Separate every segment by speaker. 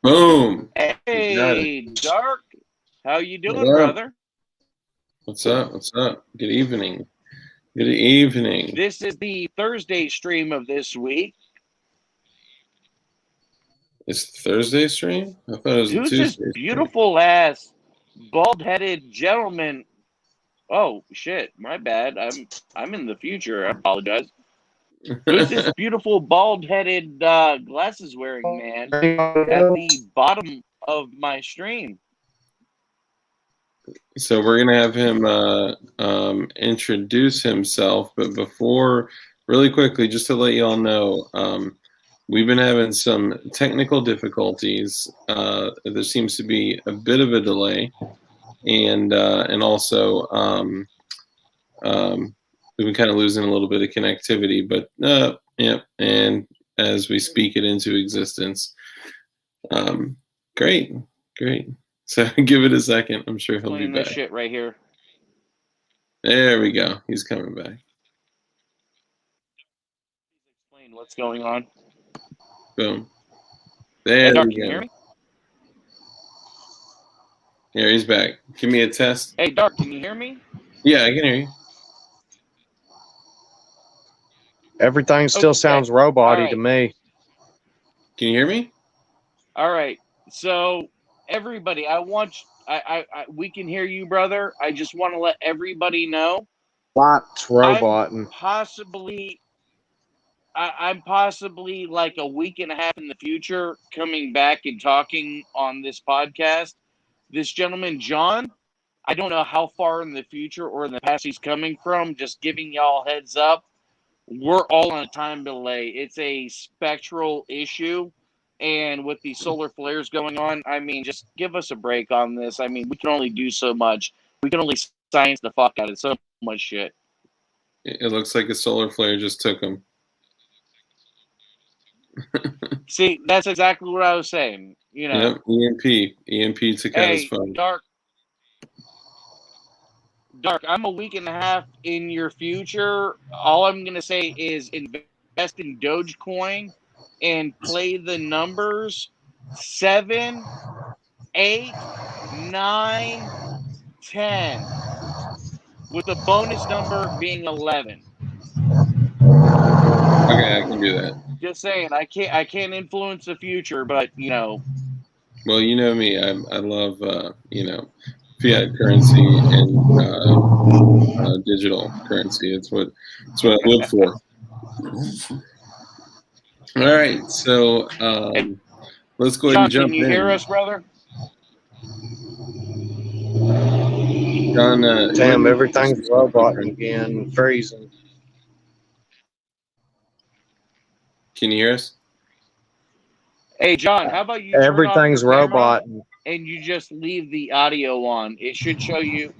Speaker 1: Boom.
Speaker 2: Hey, Dark. How you doing,
Speaker 1: What up?
Speaker 2: brother?
Speaker 1: What's up? What's up? Good evening. Good evening.
Speaker 2: This is the Thursday stream of this week.
Speaker 1: It's Thursday stream? I thought it was a
Speaker 2: Who's
Speaker 1: Tuesday
Speaker 2: this
Speaker 1: stream.
Speaker 2: beautiful ass, bald-headed gentleman? Oh shit, my bad. I'm in the future. I apologize. Who's this beautiful bald-headed glasses-wearing man at the bottom of my stream?
Speaker 1: So we're gonna have him introduce himself, but before, really quickly, just to let you all know, we've been having some technical difficulties. There seems to be a bit of a delay, and also we've been kind of losing a little bit of connectivity. But yeah, and as we speak it into existence, great. So give it a second. I'm sure he'll be back.
Speaker 2: This shit right here.
Speaker 1: There we go. He's coming back.
Speaker 2: Explain what's going on.
Speaker 1: Boom. There
Speaker 2: Hey, Dark,
Speaker 1: we
Speaker 2: can you hear
Speaker 1: go.
Speaker 2: me?
Speaker 1: Here, he's back. Give me a test.
Speaker 2: Hey, Dark, can you hear me?
Speaker 1: Yeah, I can hear you.
Speaker 3: Everything still sounds robot-y to me.
Speaker 1: Can you hear me?
Speaker 2: All right. So everybody, we can hear you, brother. I just want to let everybody know.
Speaker 3: What's roboting?
Speaker 2: I'm possibly like a week and a half in the future coming back and talking on this podcast. This gentleman, John, I don't know how far in the future or in the past he's coming from. Just giving y'all heads up. We're all on a time delay. It's a spectral issue. And with the solar flares going on, I mean, just give us a break on this. I mean, we can only do so much. We can only science the fuck out of so much shit.
Speaker 1: It looks like a solar flare just took him.
Speaker 2: See, that's exactly what I was saying. You know.
Speaker 1: Yep, EMP took out his phone.
Speaker 2: Dark, I'm a week and a half in your future. All I'm going to say is invest in Dogecoin and play the numbers 7, 8, 9, 10, with the bonus number being 11.
Speaker 1: Okay, I can do that.
Speaker 2: Just saying, I can't influence the future, but you know.
Speaker 1: Well, you know me. I love fiat currency and digital currency. It's what I live for. All right, so let's go ahead and jump in.
Speaker 2: Can you hear us, brother?
Speaker 1: John,
Speaker 3: damn, everything's robot again, freezing.
Speaker 1: Can you hear us?
Speaker 2: Hey, John, how about you
Speaker 3: everything's
Speaker 2: turn off your
Speaker 3: robot
Speaker 2: and you just leave the audio on? It should show you.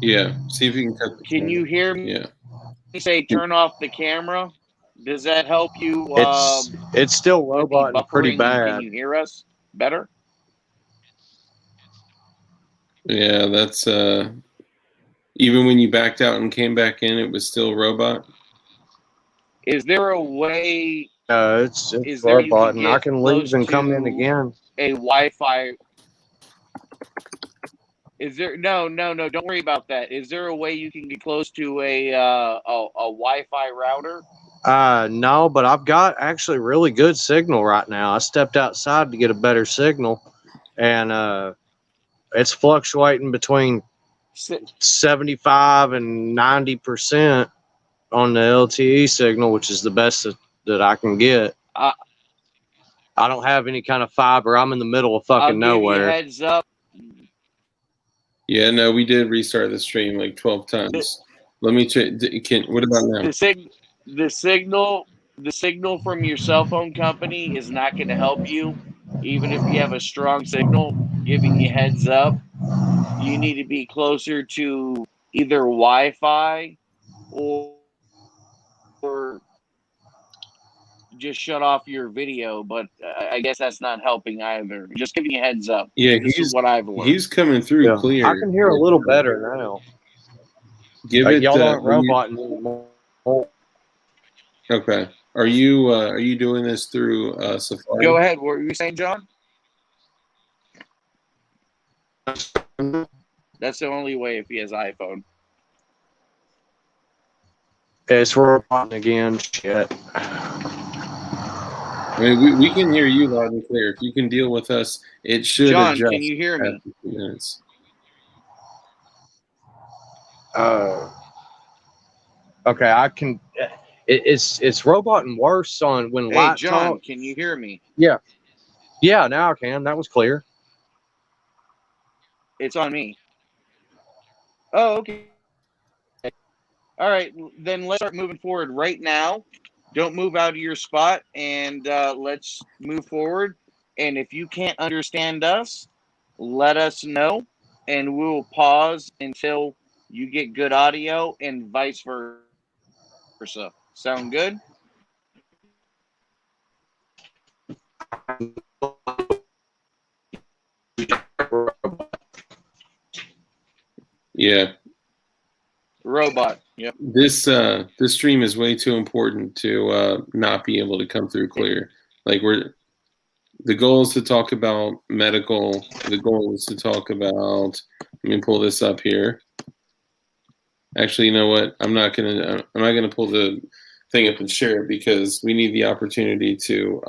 Speaker 1: Yeah, see if you can cut the
Speaker 2: Can you hear me?
Speaker 1: Yeah.
Speaker 2: Say turn off the camera. Does that help you?
Speaker 3: It's still robot and pretty bad.
Speaker 2: Can you hear us better?
Speaker 1: Yeah, that's even when you backed out and came back in, it was still robot.
Speaker 2: Is there a way?
Speaker 3: It's robot, and I can leave and come in again.
Speaker 2: A Wi-Fi. Is there no? Don't worry about that. Is there a way you can get close to a Wi-Fi router?
Speaker 3: No, but I've got actually really good signal right now. I stepped outside to get a better signal, and it's fluctuating between 75 and 90% on the LTE signal, which is the best that I can get. I don't have any kind of fiber. I'm in the middle of fucking nowhere.
Speaker 2: Give you heads up.
Speaker 1: Yeah, no, we did restart the stream like 12 times. Let me check. What about now?
Speaker 2: The signal from your cell phone company is not going to help you, even if you have a strong signal. Giving you heads up, you need to be closer to either Wi-Fi or just shut off your video. But I guess that's not helping either. Just giving you heads up.
Speaker 1: Yeah,
Speaker 2: this is what I've learned.
Speaker 1: He's coming through clear.
Speaker 3: I can hear a little better now.
Speaker 1: Give it.
Speaker 3: Y'all aren't robot anymore.
Speaker 1: Okay. Are you doing this through Safari?
Speaker 2: Go ahead. What were you saying, John? That's the only way if he has iPhone.
Speaker 3: It's robot again. Shit.
Speaker 1: I mean, we can hear you loud and clear. If you can deal with us, it should
Speaker 2: John,
Speaker 1: adjust
Speaker 2: can you hear me?
Speaker 1: after 2 minutes.
Speaker 3: Okay, I can. It's robot and worse on when
Speaker 2: Hey,
Speaker 3: light
Speaker 2: John,
Speaker 3: talk.
Speaker 2: can you hear me?
Speaker 3: Yeah, now I can. That was clear.
Speaker 2: It's on me. Oh, okay. All right, then let's start moving forward right now. Don't move out of your spot, and let's move forward. And if you can't understand us, let us know, and we will pause until you get good audio, and vice versa. Sound good?
Speaker 1: Yeah.
Speaker 2: Robot. Yep.
Speaker 1: This stream is way too important to not be able to come through clear. Like the goal is to talk about medical. The goal is to talk about. Let me pull this up here. Actually, you know what? I'm not gonna pull the thing up and share it because we need the opportunity to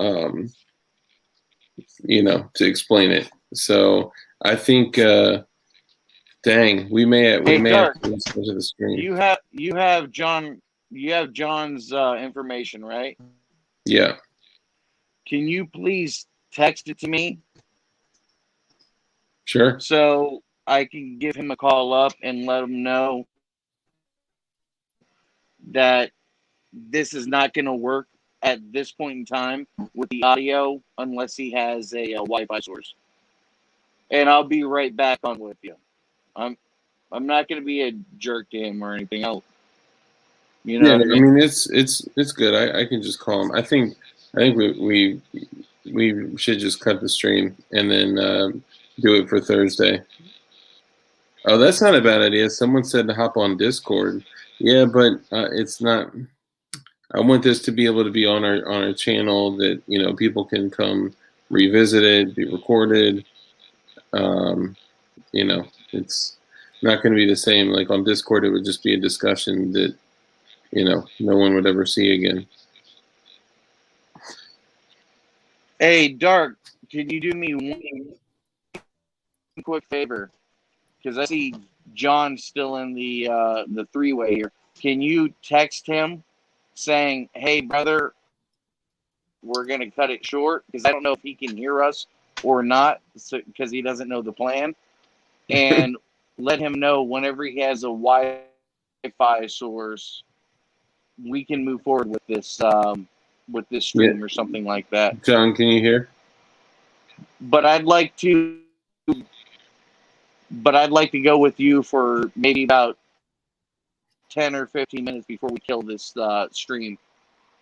Speaker 1: to explain it. So I think dang, we may have
Speaker 2: Dark,
Speaker 1: to listen to the screen.
Speaker 2: you have John's information, right?
Speaker 1: Yeah.
Speaker 2: Can you please text it to me?
Speaker 1: Sure.
Speaker 2: So I can give him a call up and let him know that this is not going to work at this point in time with the audio unless he has a Wi-Fi source. And I'll be right back on with you. I'm not going to be a jerk to him or anything else. You know what I mean?
Speaker 1: I mean it's good. I can just call him. I think we should just cut the stream and then do it for Thursday. Oh, that's not a bad idea. Someone said to hop on Discord. Yeah, but it's not. I want this to be able to be on our channel that people can come revisit it, be recorded. It's not going to be the same. Like on Discord, it would just be a discussion that no one would ever see again.
Speaker 2: Hey, Dark, can you do me one quick favor? Because I see John still in the three-way here. Can you text him saying, "Hey, brother, we're going to cut it short," because I don't know if he can hear us or not, because he doesn't know the plan. And let him know whenever he has a Wi-Fi source, we can move forward with this stream or something like that.
Speaker 1: John, can you hear?
Speaker 2: But I'd like to go with you for maybe about 10 or 15 minutes before we kill this stream.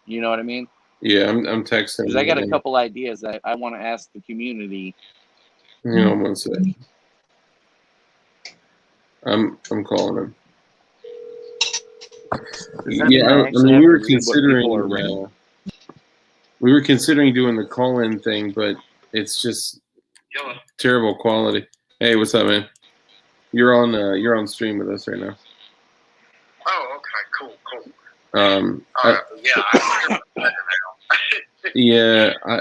Speaker 2: You know what I mean?
Speaker 1: Yeah, I'm texting.
Speaker 2: Because I got a couple ideas that I want to ask the community.
Speaker 1: Hang on one second. I'm calling him. Yeah, I mean, we were considering doing the call-in thing, but it's just terrible quality. Hey, what's up, man? You're on stream with us right now.
Speaker 4: Oh, okay, cool.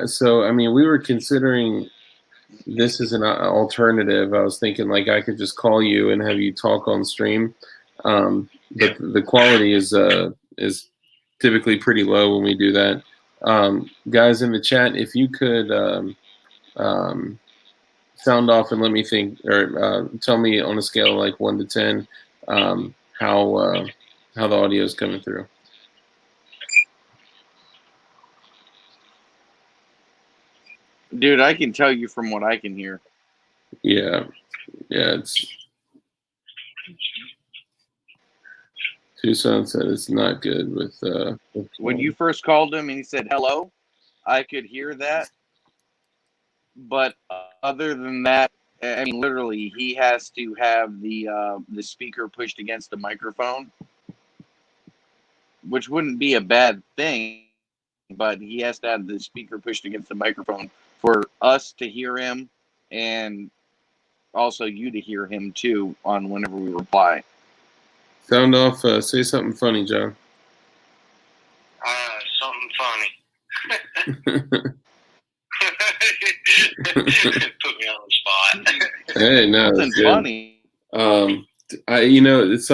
Speaker 1: So I mean, we were considering this as an alternative. I was thinking like I could just call you and have you talk on stream, but the quality is typically pretty low when we do that. Guys in the chat, if you could sound off and let me think, or tell me on a scale of like 1 to 10 how the audio is coming through.
Speaker 2: Dude, I can tell you from what I can hear.
Speaker 1: Yeah, it's Tucson said it's not good with
Speaker 2: when you first called him and he said hello, I could hear that. But other than that, I mean, literally, he has to have the speaker pushed against the microphone, which wouldn't be a bad thing. but he has to have the speaker pushed against the microphone for us to hear him, and also you to hear him too on whenever we reply.
Speaker 1: Sound off. Say something funny, John.
Speaker 4: Something funny. Put me on the spot.
Speaker 1: Hey, no,
Speaker 2: Something
Speaker 1: it's good.
Speaker 2: funny.
Speaker 1: It's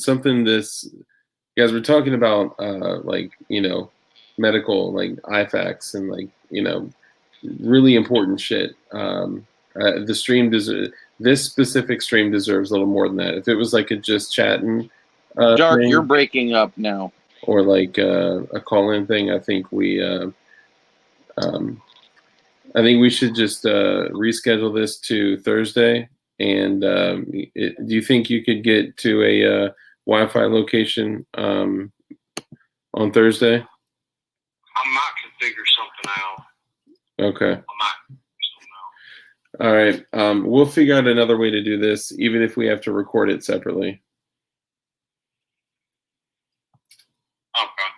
Speaker 1: something this, you guys were talking about, like, medical, like IFACs and like, really important shit. The stream this specific stream deserves a little more than that. If it was like a just chatting,
Speaker 2: Dark,
Speaker 1: thing,
Speaker 2: you're breaking up now.
Speaker 1: or like a call-in thing, I think we should just reschedule this to Thursday. And do you think you could get to a Wi-Fi location on Thursday?
Speaker 4: I might can figure something out.
Speaker 1: Okay.
Speaker 4: I might figure something out.
Speaker 1: All right. We'll figure out another way to do this, even if we have to record it separately.
Speaker 4: Okay.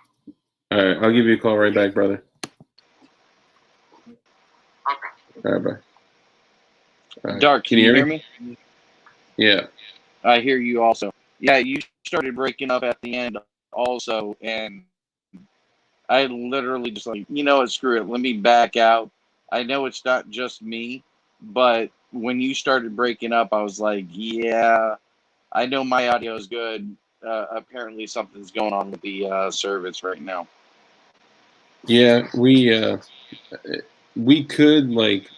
Speaker 1: All right. I'll give you a call right back, brother.
Speaker 4: Okay.
Speaker 1: All right, bye. All right.
Speaker 2: Dark, can you hear me?
Speaker 1: Yeah.
Speaker 2: I hear you also. Yeah, you started breaking up at the end also, and I literally just like, screw it. Let me back out. I know it's not just me, but when you started breaking up, I was like, yeah, I know my audio is good. Apparently something's going on with the service right now.
Speaker 1: Yeah, we could, like,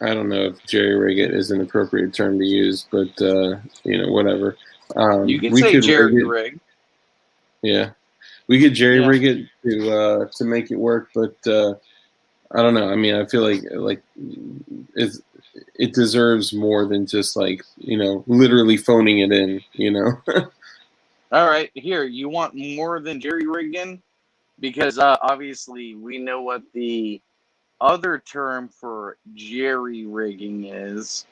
Speaker 1: I don't know if jerry-rig it is an appropriate term to use, but whatever.
Speaker 2: You can
Speaker 1: We
Speaker 2: say
Speaker 1: could
Speaker 2: jerry-rig.
Speaker 1: Yeah, we could jerry-rig it to make it work, but I don't know. I mean, I feel like it deserves more than just like literally phoning it in.
Speaker 2: All right, here, you want more than jerry-rigging? Because obviously we know what the other term for jerry-rigging is.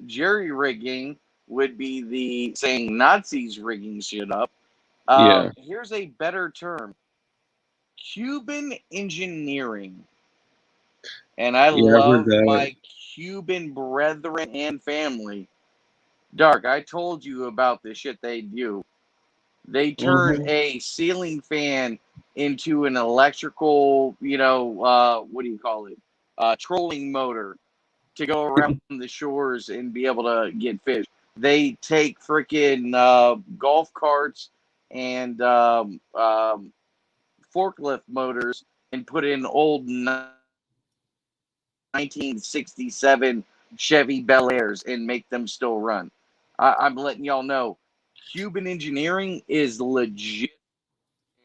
Speaker 2: Jerry-rigging would be the saying Nazis rigging shit up.
Speaker 1: Yeah.
Speaker 2: Here's a better term: Cuban engineering. And I love my Cuban brethren and family. Dark, I told you about the shit they do. They turn a ceiling fan into an electrical, what do you call it? Trolling motor to go around the shores and be able to get fish. They take freaking golf carts and forklift motors and put in old 1967 Chevy Bel Airs and make them still run. I'm letting y'all know, Cuban engineering is legit.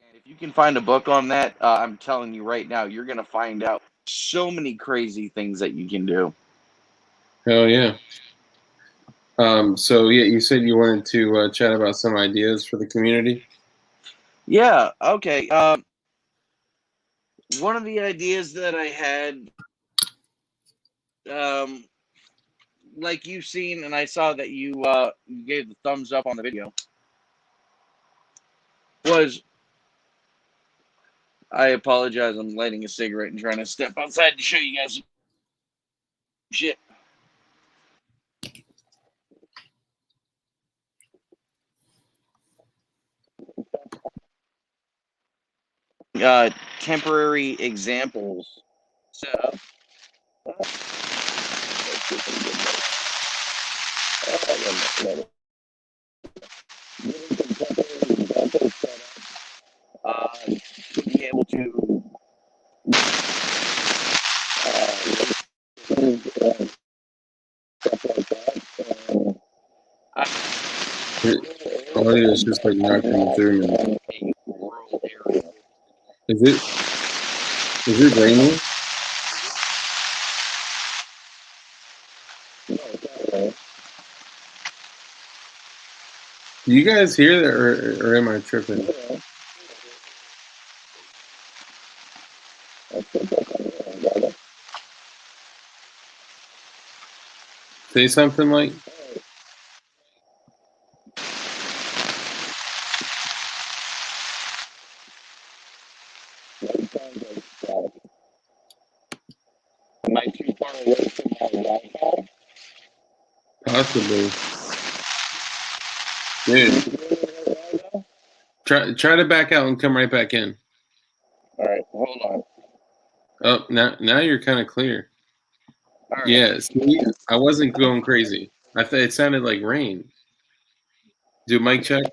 Speaker 2: And if you can find a book on that, I'm telling you right now, you're going to find out so many crazy things that you can do.
Speaker 1: Hell yeah. So yeah, you said you wanted to chat about some ideas for the community.
Speaker 2: Yeah. Okay. One of the ideas that I had, like you've seen, and I saw that you gave the thumbs up on the video, was, I apologize, I'm lighting a cigarette and trying to step outside to show you guys some shit. Temporary examples set up. To be able to stuff like that.
Speaker 1: Audio is just like not coming through, man.
Speaker 2: Rural area.
Speaker 1: Is it raining? Do you guys hear that, or am I tripping? Say something like. Possibly. Dude, try to back out and come right back in.
Speaker 2: All right, hold on.
Speaker 1: Oh, now you're kind of clear.
Speaker 2: All right.
Speaker 1: Yeah, see, I wasn't going crazy. I thought it sounded like rain. Do a mic check.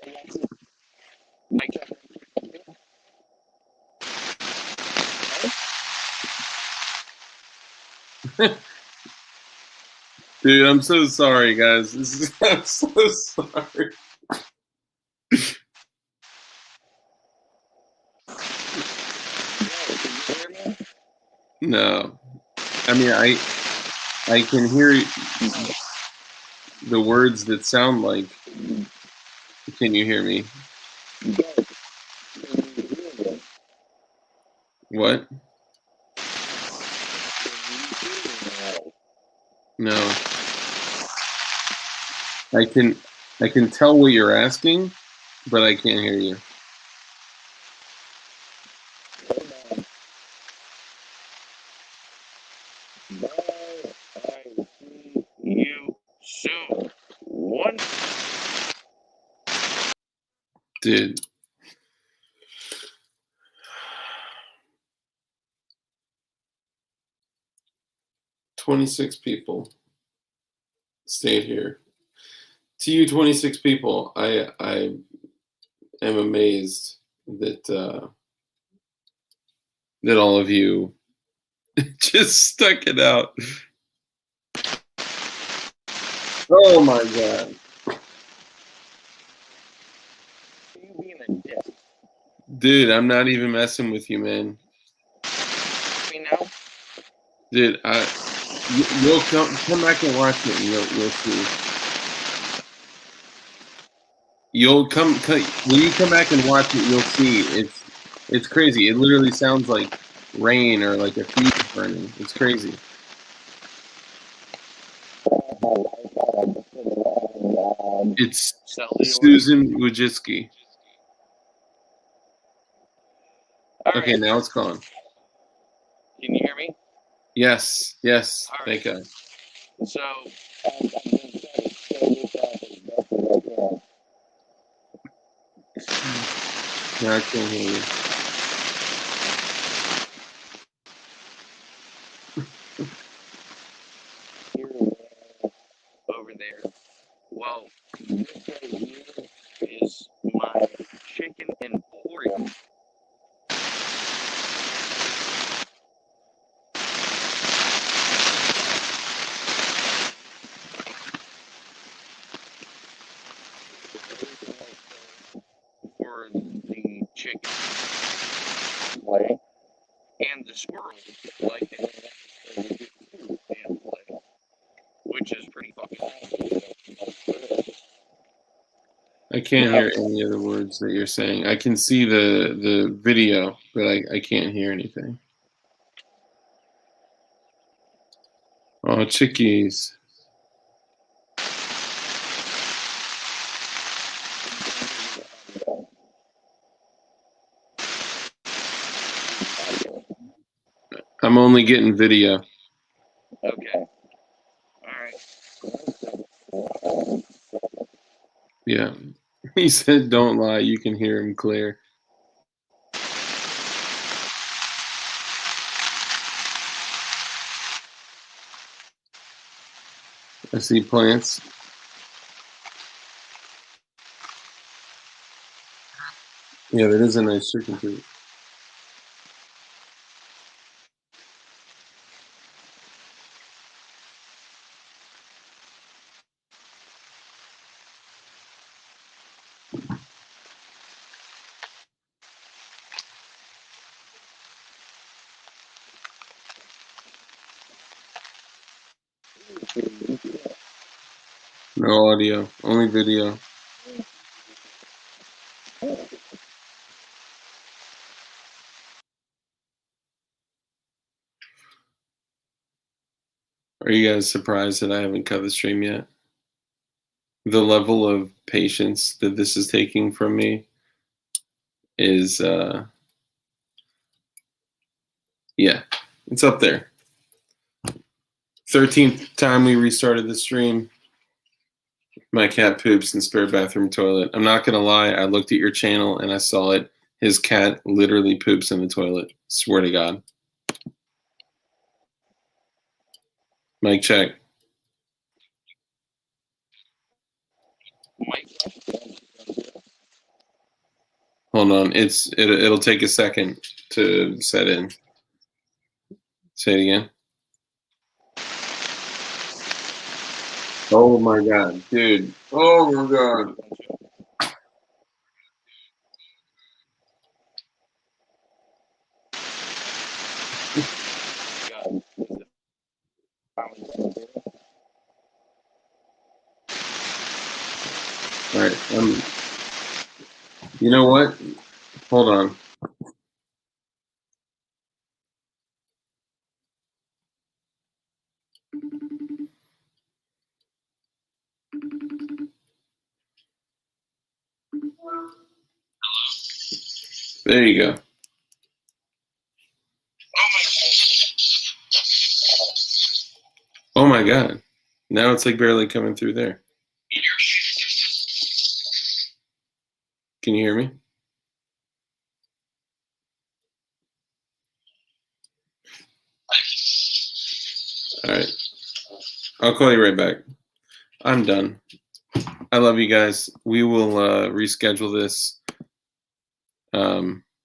Speaker 1: Dude, I'm so sorry, guys. I'm so sorry. No, I mean I can hear the words that sound like. Can you hear me? What? No. I can tell what you're asking, but I can't hear you.
Speaker 2: You soon. One.
Speaker 1: Dude. "26 people stayed here." To you, 26 people, I am amazed that that all of you just stuck it out. Oh my god.
Speaker 2: You being a dick.
Speaker 1: Dude, I'm not even messing with you, man.
Speaker 2: Me now?
Speaker 1: Dude, you'll come back and watch it, and you'll see. You'll come when you come back and watch it. You'll see it's crazy. It literally sounds like rain or like a fuse burning. It's crazy. It's Susan Wojcicki. Okay, now it's gone.
Speaker 2: Can you hear me?
Speaker 1: Yes.
Speaker 2: All right.
Speaker 1: Thank God.
Speaker 2: So,
Speaker 1: Now I can't hear you.
Speaker 2: over there. Well, this right here is my chicken emporium. For the chicken play, and the squirrels like it and play, which is pretty fucking awesome.
Speaker 1: I can't hear any of the words that you're saying. I can see the video, but I can't hear anything. Oh, chickies. I'm only getting video.
Speaker 2: Okay. All right.
Speaker 1: Yeah. He said, "Don't lie. You can hear him clear." I see plants. Yeah, that is a nice chicken coop. No audio, only video. Are you guys surprised that I haven't cut the stream yet? The level of patience that this is taking from me is, yeah, it's up there. 13th time we restarted the stream. My cat poops in the spare bathroom toilet. I'm not going to lie. I looked at your channel and I saw it. His cat literally poops in the toilet. Swear to God. Mic check. Hold on. It'll take a second to set in. Say it again. Oh my God, dude. Oh my God. All right. You know what? Hold on. There you go. Oh my God. Now it's like barely coming through there. Can you hear me? All right. I'll call you right back. I'm done. I love you guys. We will reschedule this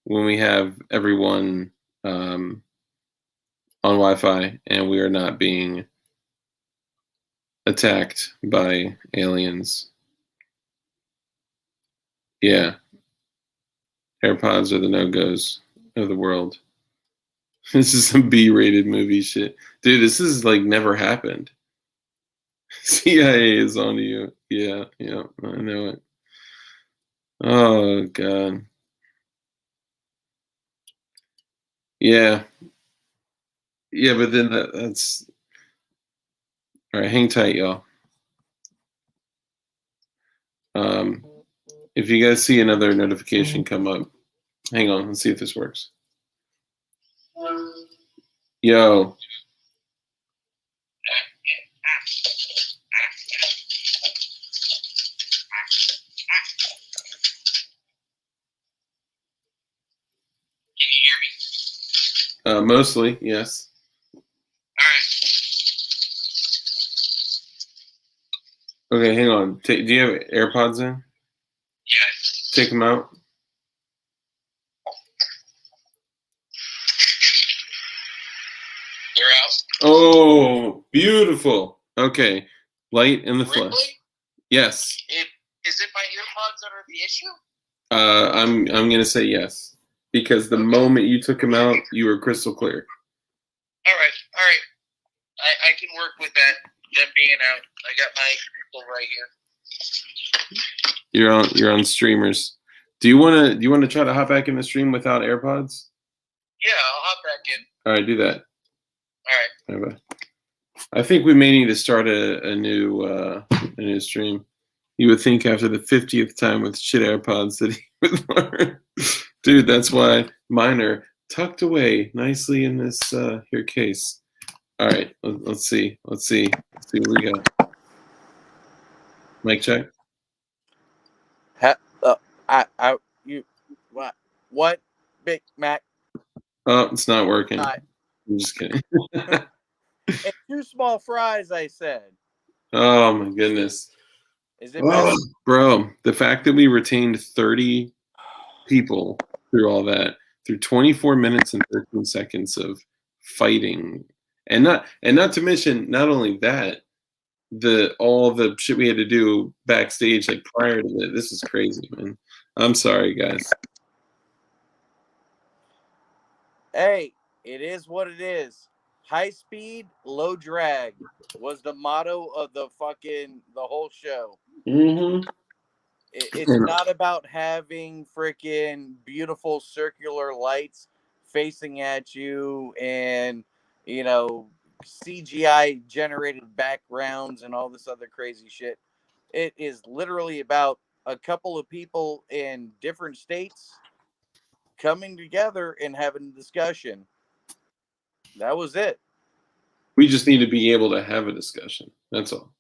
Speaker 1: when we have everyone on Wi-Fi and we are not being attacked by aliens. Yeah. AirPods are the no-goes of the world. This is some B-rated movie shit. Dude, this is like never happened. CIA is on you. Yeah, I know it. Oh, God. Yeah. Yeah, but then that's... All right, hang tight, y'all. If you guys see another notification come up, hang on, let's see if this works. Yo.
Speaker 4: Can you hear me?
Speaker 1: Mostly, yes.
Speaker 4: All right.
Speaker 1: Okay, hang on. Do you have AirPods in?
Speaker 4: Yes.
Speaker 1: Take them out.
Speaker 4: They're out.
Speaker 1: Oh, beautiful. Okay, light in the flesh.
Speaker 4: Really?
Speaker 1: Yes.
Speaker 4: Is it my earpods that are the issue?
Speaker 1: I'm gonna say yes because the moment you took them out, you were crystal clear.
Speaker 4: All right. I can work with that. Them being out. I got my people right here.
Speaker 1: You're on streamers. Do you wanna try to hop back in the stream without AirPods?
Speaker 4: Yeah, I'll hop back in.
Speaker 1: All right, do that.
Speaker 4: All right.
Speaker 1: Bye. I think we may need to start a new stream. You would think after the 50th time with shit AirPods that he would learn. Dude, that's why mine are tucked away nicely in this here case. All right, let's see. Let's see what we got. Mic check.
Speaker 2: What? Big Mac?
Speaker 1: Oh, it's not working.
Speaker 2: Hi.
Speaker 1: I'm just kidding.
Speaker 2: And 2 small fries, I said.
Speaker 1: Oh my goodness.
Speaker 2: Is it better?
Speaker 1: Bro, the fact that we retained 30 people through all that, through 24 minutes and 13 seconds of fighting, and not to mention, not only that, all the shit we had to do backstage like prior to that. This is crazy, man. I'm sorry, guys.
Speaker 2: Hey, it is what it is. High speed, low drag was the motto of the whole show.
Speaker 1: Mm-hmm.
Speaker 2: It's not about having freaking beautiful circular lights facing at you and, CGI generated backgrounds and all this other crazy shit. It is literally about a couple of people in different states coming together and having a discussion. That was it.
Speaker 1: We just need to be able to have a discussion. That's all.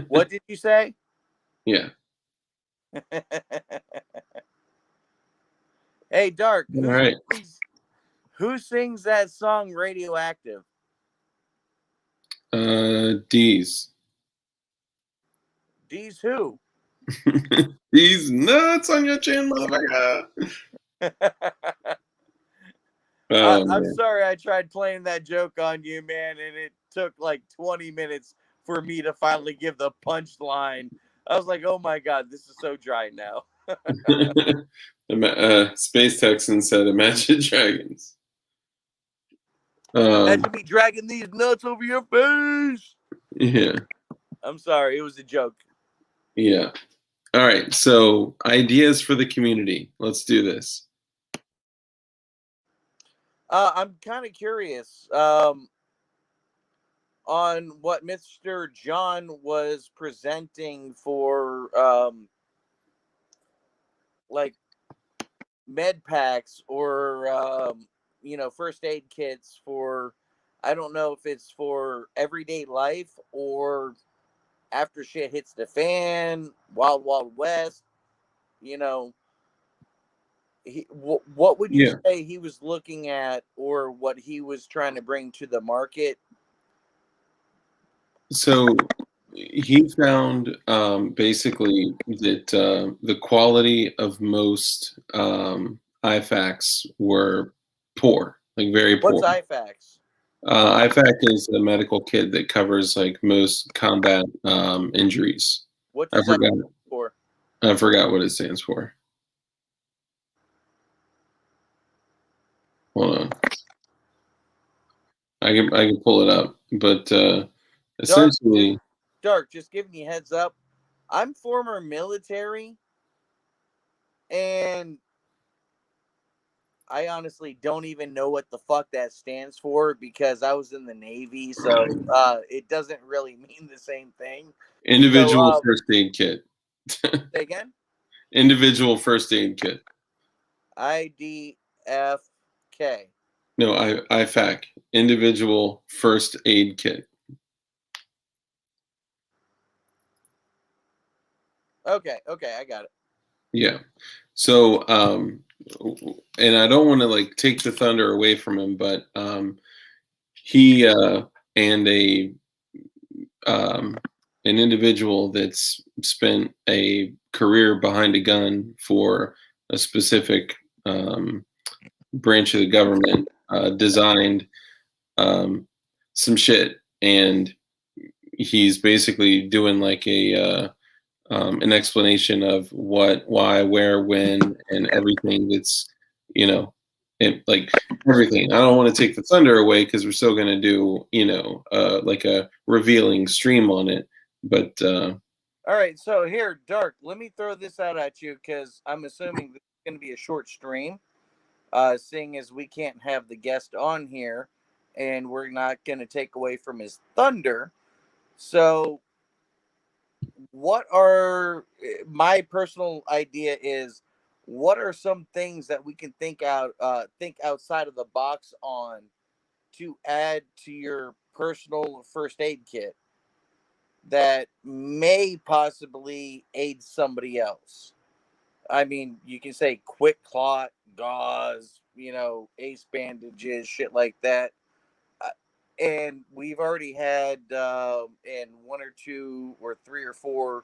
Speaker 2: What did you say?
Speaker 1: Yeah.
Speaker 2: Hey, Dark.
Speaker 1: All right.
Speaker 2: Who sings that song Radioactive?
Speaker 1: D's.
Speaker 2: D's who?
Speaker 1: These nuts on your chin, motherfucker.
Speaker 2: I'm sorry I tried playing that joke on you, man, and it took like 20 minutes for me to finally give the punchline. I was like, oh my God, this is so dry now.
Speaker 1: Space Texan said, "Imagine Dragons."
Speaker 2: Imagine me dragging these nuts over your face.
Speaker 1: Yeah.
Speaker 2: I'm sorry, it was a joke.
Speaker 1: Yeah. All right. So, ideas for the community. Let's do this.
Speaker 2: I'm kind of curious on what Mr. John was presenting for like med packs or first aid kits for, I don't know if it's for everyday life or after shit hits the fan, wild west. What would you say he was looking at, or what he was trying to bring to the market?
Speaker 1: So he found basically that the quality of most IFACs were poor, like very poor.
Speaker 2: What's IFACs?
Speaker 1: IFAC is a medical kit that covers like most combat injuries.
Speaker 2: What does that stand for?
Speaker 1: I forgot what it stands for. Hold on. I can pull it up, but essentially,
Speaker 2: Dark, just giving you heads up. I'm former military, and I honestly don't even know what the fuck that stands for because I was in the Navy, so it doesn't really mean the same thing.
Speaker 1: individual first aid kit.
Speaker 2: Say again?
Speaker 1: Individual first aid kit.
Speaker 2: IDFK.
Speaker 1: No, IFAC. Individual first aid kit.
Speaker 2: Okay, I got it.
Speaker 1: Yeah. So, and I don't want to like take the thunder away from him, but he and an individual that's spent a career behind a gun for a specific branch of the government designed some shit, and he's basically doing like an explanation of what, why, where, when, and everything that's, like everything. I don't want to take the thunder away because we're still going to do, like a revealing stream on it. But
Speaker 2: all right, so here, Dark, let me throw this out at you because I'm assuming this is going to be a short stream, seeing as we can't have the guest on here and we're not going to take away from his thunder. So what are my personal idea is, what are some things that we can think outside of the box on to add to your personal first aid kit that may possibly aid somebody else? I mean, you can say quick clot, gauze, ace bandages, shit like that. And we've already had in one or two or three or four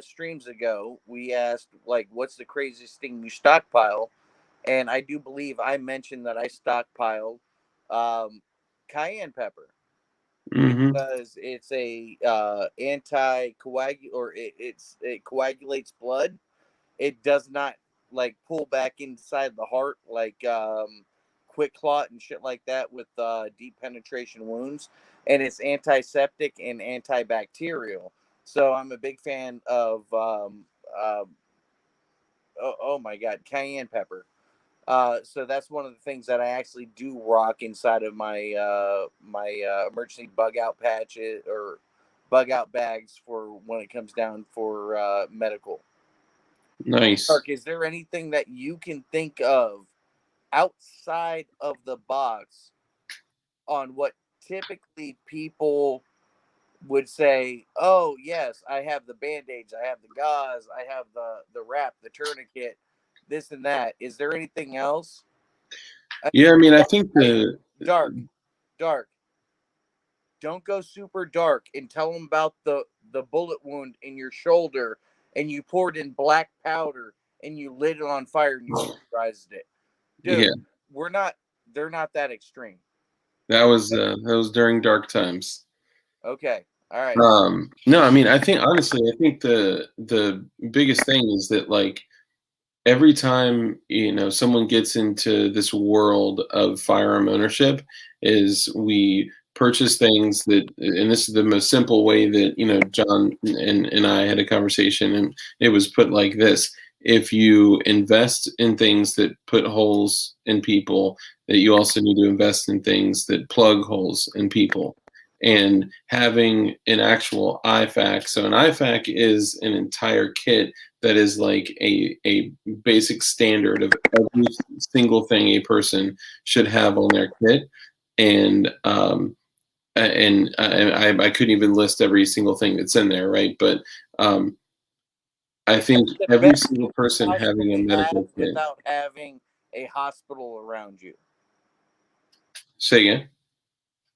Speaker 2: streams ago, we asked like, what's the craziest thing you stockpile? And I do believe I mentioned that I stockpiled cayenne pepper because it's a anti-coagulant, or it coagulates blood. It does not like pull back inside the heart like quick clot and shit like that with deep penetration wounds, and it's antiseptic and antibacterial. So I'm a big fan of oh my god, cayenne pepper. So that's one of the things that I actually do rock inside of my emergency bug out patches or bug out bags for when it comes down for medical.
Speaker 1: Nice.
Speaker 2: Mark, is there anything that you can think of outside of the box on what typically people would say, "Oh yes, I have the band-aids, I have the gauze, I have the wrap, the tourniquet, this and that." Is there anything else?
Speaker 1: Yeah, I mean, I think the
Speaker 2: Dark. Don't go super dark and tell them about the bullet wound in your shoulder, and you poured in black powder and you lit it on fire and you vaporized it. Dude,
Speaker 1: yeah,
Speaker 2: they're not that extreme.
Speaker 1: that was during dark times.
Speaker 2: Okay. All right.
Speaker 1: No, I mean, I think honestly, I think the biggest thing is that like every time someone gets into this world of firearm ownership, is we purchase things that, and this is the most simple way that John and I had a conversation, and it was put like this: if you invest in things that put holes in people, that you also need to invest in things that plug holes in people. And having an actual IFAC, so an IFAC is an entire kit that is like a basic standard of every single thing a person should have on their kit. And I couldn't even list every single thing that's in there, right? But I think every single person having a medical kit
Speaker 2: without having a hospital around you.
Speaker 1: Say again.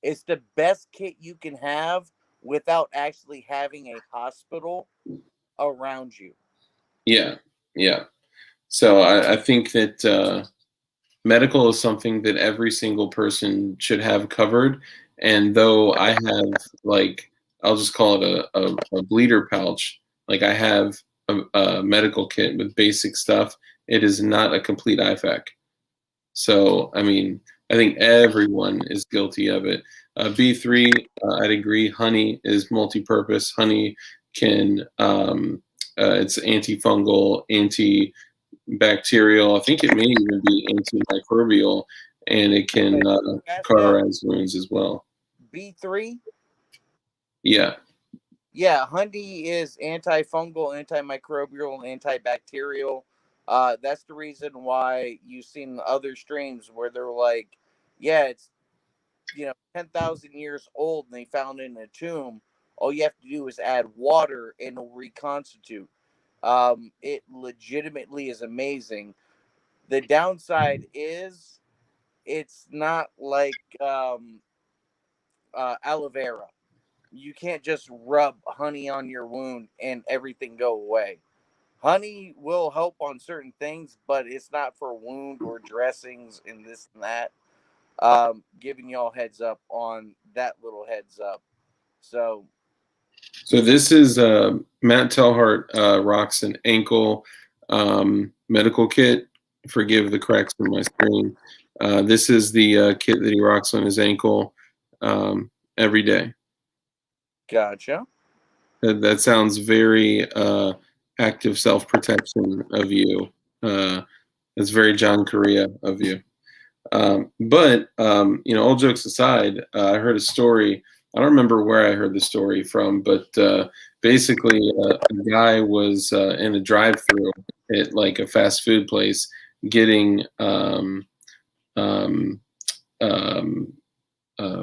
Speaker 2: It's the best kit you can have without actually having a hospital around you.
Speaker 1: Yeah, yeah. So I think that medical is something that every single person should have covered. And though I have, like, I'll just call it a bleeder pouch, like I have a medical kit with basic stuff, it is not a complete IFAC. So, I mean, I think everyone is guilty of it. B3, I'd agree. Honey is multi-purpose. Honey can, it's antifungal, antibacterial. I think it may even be antimicrobial, and it can cauterize wounds as well.
Speaker 2: B3?
Speaker 1: Yeah.
Speaker 2: Yeah, honey is antifungal, antimicrobial, antibacterial. That's the reason why you've seen other strains where they're like, yeah, it's 10,000 years old and they found it in a tomb. All you have to do is add water and it'll reconstitute. It legitimately is amazing. The downside is it's not like aloe vera. You can't just rub honey on your wound and everything go away. Honey will help on certain things, but it's not for wound or dressings and this and that. Giving y'all heads up on that little heads up. So
Speaker 1: this is Matt Telhart rocks an ankle medical kit. Forgive the cracks on my screen. This is the kit that he rocks on his ankle every day.
Speaker 2: Gotcha.
Speaker 1: That sounds very active self-protection of you. That's very John Correa of you. But all jokes aside, I heard a story. I don't remember where I heard the story from, but basically a guy was in a drive-through at like a fast food place getting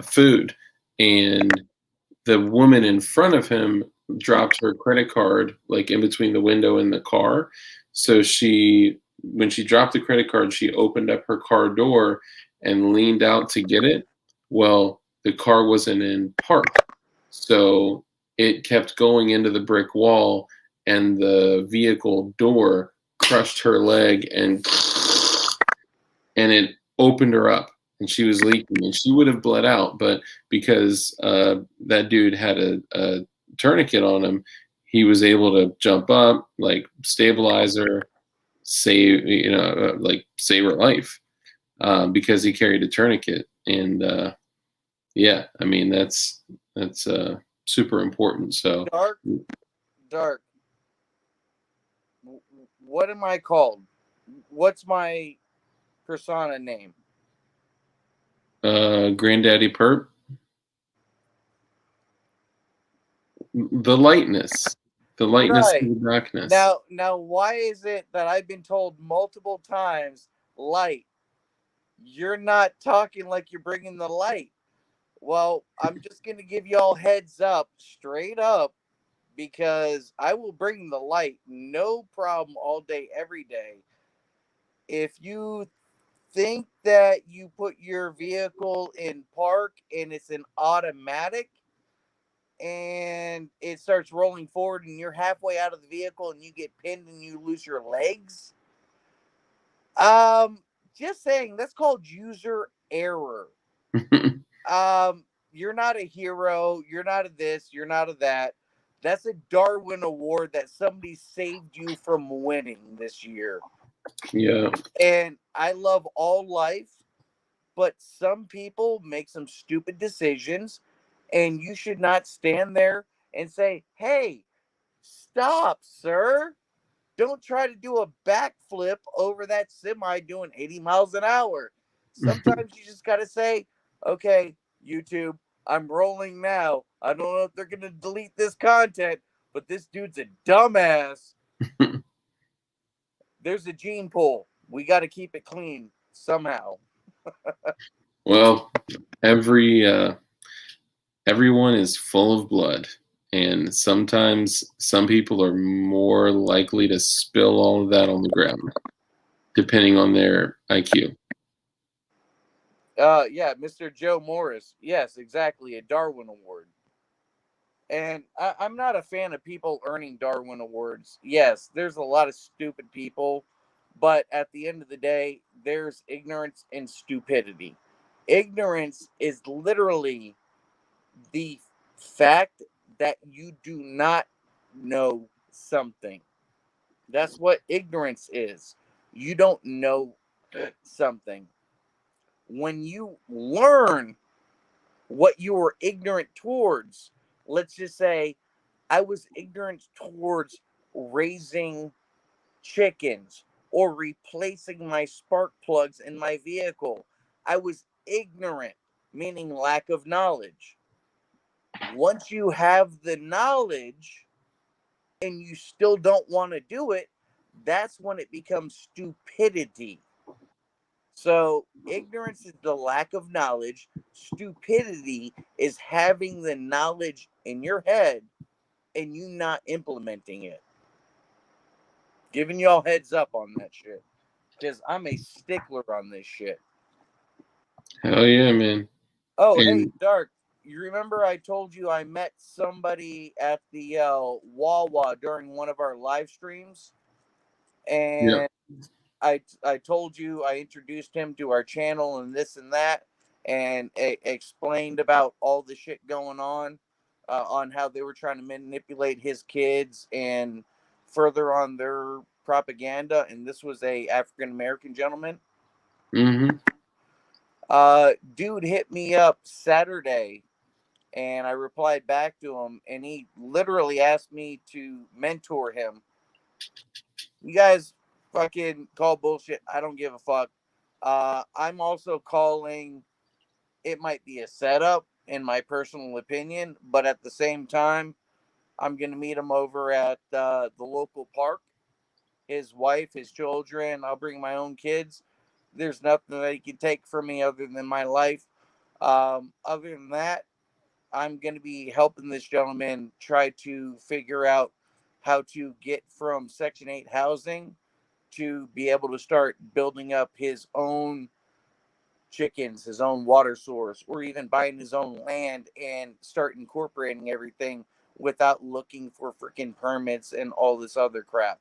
Speaker 1: food, and the woman in front of him dropped her credit card like in between the window and the car. So when she dropped the credit card, she opened up her car door and leaned out to get it. Well, the car wasn't in park, so it kept going into the brick wall, and the vehicle door crushed her leg, and it opened her up, and she was leaking, and she would have bled out, but because that dude had a tourniquet on him, he was able to jump up, like stabilize her, save her life, because he carried a tourniquet. And yeah, I mean that's super important. So
Speaker 2: Dark. What am I called? What's my persona name?
Speaker 1: Granddaddy Perp. The lightness
Speaker 2: Right.
Speaker 1: and the darkness.
Speaker 2: Now, why is it that I've been told multiple times, light? You're not talking like you're bringing the light. Well, I'm just going to give y'all heads up, straight up, because I will bring the light, no problem, all day, every day. If you think that you put your vehicle in park and it's an automatic and it starts rolling forward and you're halfway out of the vehicle and you get pinned and you lose your legs, um, just saying that's called user error. You're not a hero. You're not a this. You're not a that. That's a Darwin Award that somebody saved you from winning this year.
Speaker 1: Yeah.
Speaker 2: And I love all life, but some people make some stupid decisions, and you should not stand there and say, "Hey, stop, sir. Don't try to do a backflip over that semi doing 80 miles an hour." Sometimes you just got to say, "Okay, YouTube, I'm rolling now. I don't know if they're going to delete this content, but this dude's a dumbass. There's a gene pool. We got to keep it clean somehow."
Speaker 1: Well, everyone is full of blood, and sometimes some people are more likely to spill all of that on the ground, depending on their IQ.
Speaker 2: Yeah, Mr. Joe Morris. Yes, exactly, a Darwin Award. And I'm not a fan of people earning Darwin Awards. Yes, there's a lot of stupid people, but at the end of the day, there's ignorance and stupidity. Ignorance is literally the fact that you do not know something. That's what ignorance is. You don't know something. When you learn what you were ignorant towards, let's just say I was ignorant towards raising chickens or replacing my spark plugs in my vehicle. I was ignorant, meaning lack of knowledge. Once you have the knowledge and you still don't want to do it, that's when it becomes stupidity. So, ignorance is the lack of knowledge. Stupidity is having the knowledge in your head and you not implementing it. Giving y'all heads up on that shit. Because I'm a stickler on this shit.
Speaker 1: Hell yeah, man.
Speaker 2: Oh, hey,
Speaker 1: And
Speaker 2: Dark. You remember I told you I met somebody at the Wawa during one of our live streams?
Speaker 1: yeah.
Speaker 2: And I told you I introduced him to our channel and this and that, and explained about all the shit going on how they were trying to manipulate his kids and further on their propaganda. And this was a African American gentleman.
Speaker 1: Mm-hmm.
Speaker 2: Dude hit me up Saturday, and I replied back to him, and he literally asked me to mentor him. You guys fucking call bullshit. I don't give a fuck. I'm also calling it might be a setup, in my personal opinion, but at the same time, I'm going to meet him over at the local park. His wife, his children, I'll bring my own kids. There's nothing that he can take from me other than my life. Other than that, I'm going to be helping this gentleman try to figure out how to get from Section 8 housing to be able to start building up his own chickens, his own water source, or even buying his own land and start incorporating everything without looking for freaking permits and all this other crap.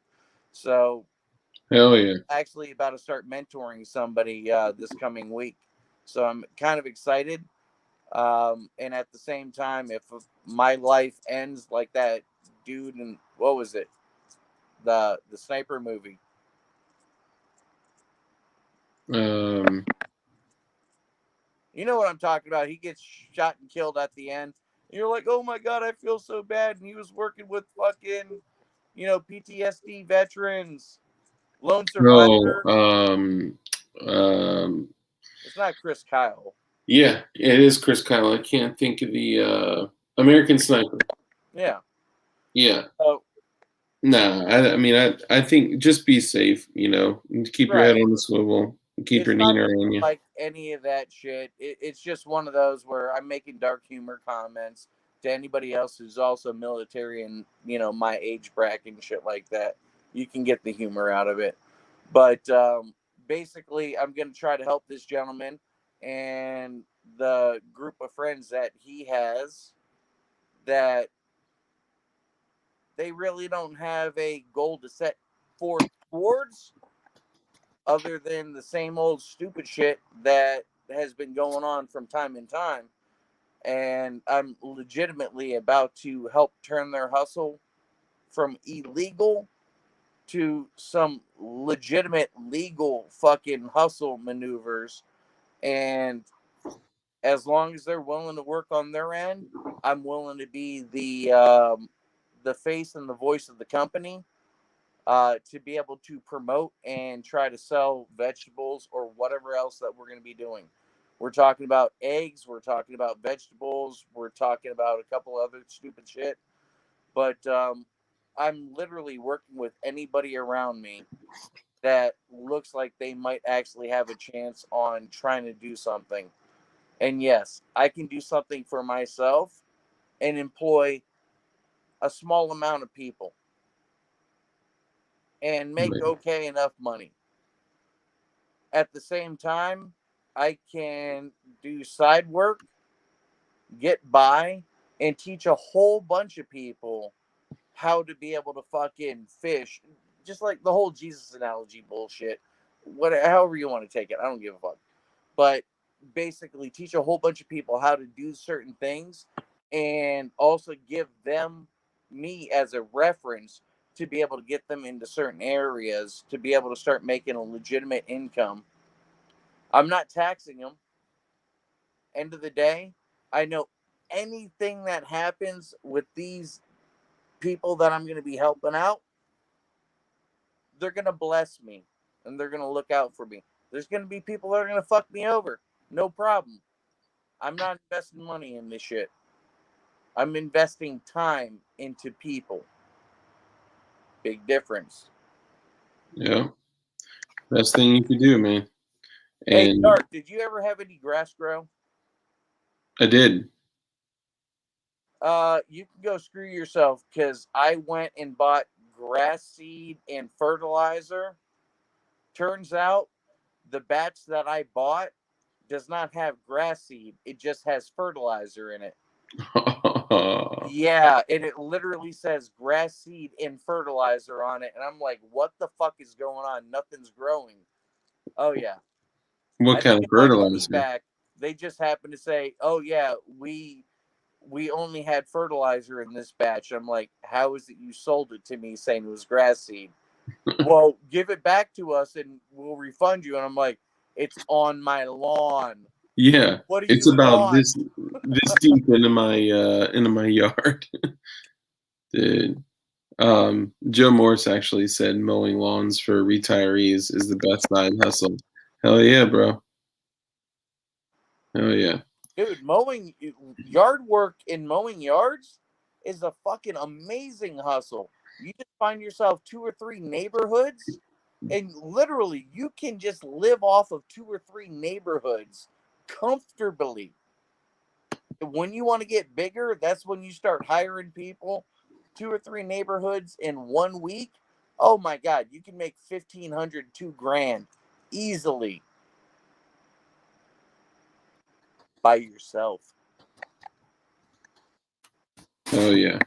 Speaker 2: So,
Speaker 1: Hell yeah.
Speaker 2: actually, about to start mentoring somebody this coming week. So, I'm kind of excited. And at the same time, if my life ends like that dude in what was it, the sniper movie?
Speaker 1: Um,
Speaker 2: You know what I'm talking about. He gets shot and killed at the end. And you're like, oh my God, I feel so bad. And he was working with fucking, PTSD veterans, lone
Speaker 1: no.
Speaker 2: survivor.
Speaker 1: Um,
Speaker 2: It's not Chris Kyle.
Speaker 1: yeah, it is Chris Kyle. I can't think of the American Sniper.
Speaker 2: Yeah.
Speaker 1: Yeah.
Speaker 2: Oh,
Speaker 1: Nah, I mean, I think just be safe, keep your head
Speaker 2: right.
Speaker 1: on the swivel. keep your
Speaker 2: not
Speaker 1: Nina in you.
Speaker 2: like any of that shit. It's just one of those where I'm making dark humor comments to anybody else who's also military and, my age bracket and shit like that. You can get the humor out of it. But basically, I'm going to try to help this gentleman and the group of friends that he has that they really don't have a goal to set forth towards other than the same old stupid shit that has been going on from time to time. And I'm legitimately about to help turn their hustle from illegal to some legitimate legal fucking hustle maneuvers. And as long as they're willing to work on their end, I'm willing to be the face and the voice of the company, to be able to promote and try to sell vegetables or whatever else that we're going to be doing. We're talking about eggs. We're talking about vegetables. We're talking about a couple other stupid shit. But I'm literally working with anybody around me that looks like they might actually have a chance on trying to do something. And yes, I can do something for myself and employ a small amount of people and make
Speaker 1: Right.
Speaker 2: okay enough money. At the same time, I can do side work, get by, and teach a whole bunch of people how to be able to fucking fish. Just like the whole Jesus analogy bullshit. However you want to take it. I don't give a fuck. But basically teach a whole bunch of people how to do certain things and also give them me as a reference to be able to get them into certain areas to be able to start making a legitimate income. I'm not taxing them. End of the day, I know anything that happens with these people that I'm going to be helping out, they're going to bless me and they're going to look out for me. There's going to be people that are going to fuck me over. No problem. I'm not investing money in this shit. I'm investing time into people. Big difference.
Speaker 1: Yeah. Best thing you could do, man.
Speaker 2: Hey,
Speaker 1: And
Speaker 2: Dark, did you ever have any grass grow?
Speaker 1: I did.
Speaker 2: You can go screw yourself because I went and bought grass seed and fertilizer. Turns out the batch that I bought does not have grass seed. It just has fertilizer in it. Yeah, and it literally says grass seed and fertilizer on it. And I'm like, what the fuck is going on? Nothing's growing. Oh, yeah.
Speaker 1: What
Speaker 2: I
Speaker 1: kind
Speaker 2: didn't
Speaker 1: of
Speaker 2: get my money
Speaker 1: fertilizer?
Speaker 2: back. They just happened to say, oh, yeah, we only had fertilizer in this batch. I'm like, how is it you sold it to me saying it was grass seed? Well, give it back to us and we'll refund you. And I'm like, it's on my lawn.
Speaker 1: Yeah,
Speaker 2: What do
Speaker 1: it's
Speaker 2: you
Speaker 1: about
Speaker 2: want?
Speaker 1: this deep into my yard. Dude. Joe Morse actually said mowing lawns for retirees is the best side hustle. Hell yeah, bro. Hell yeah.
Speaker 2: Dude, mowing yard work in mowing yards is a fucking amazing hustle. You just find yourself 2 or 3 neighborhoods, and literally you can just live off of 2 or 3 neighborhoods comfortably. When you want to get bigger, that's when you start hiring people. 2 or 3 neighborhoods in 1 week. Oh my God, you can make 1,500, $2,000 easily by yourself.
Speaker 1: Oh yeah.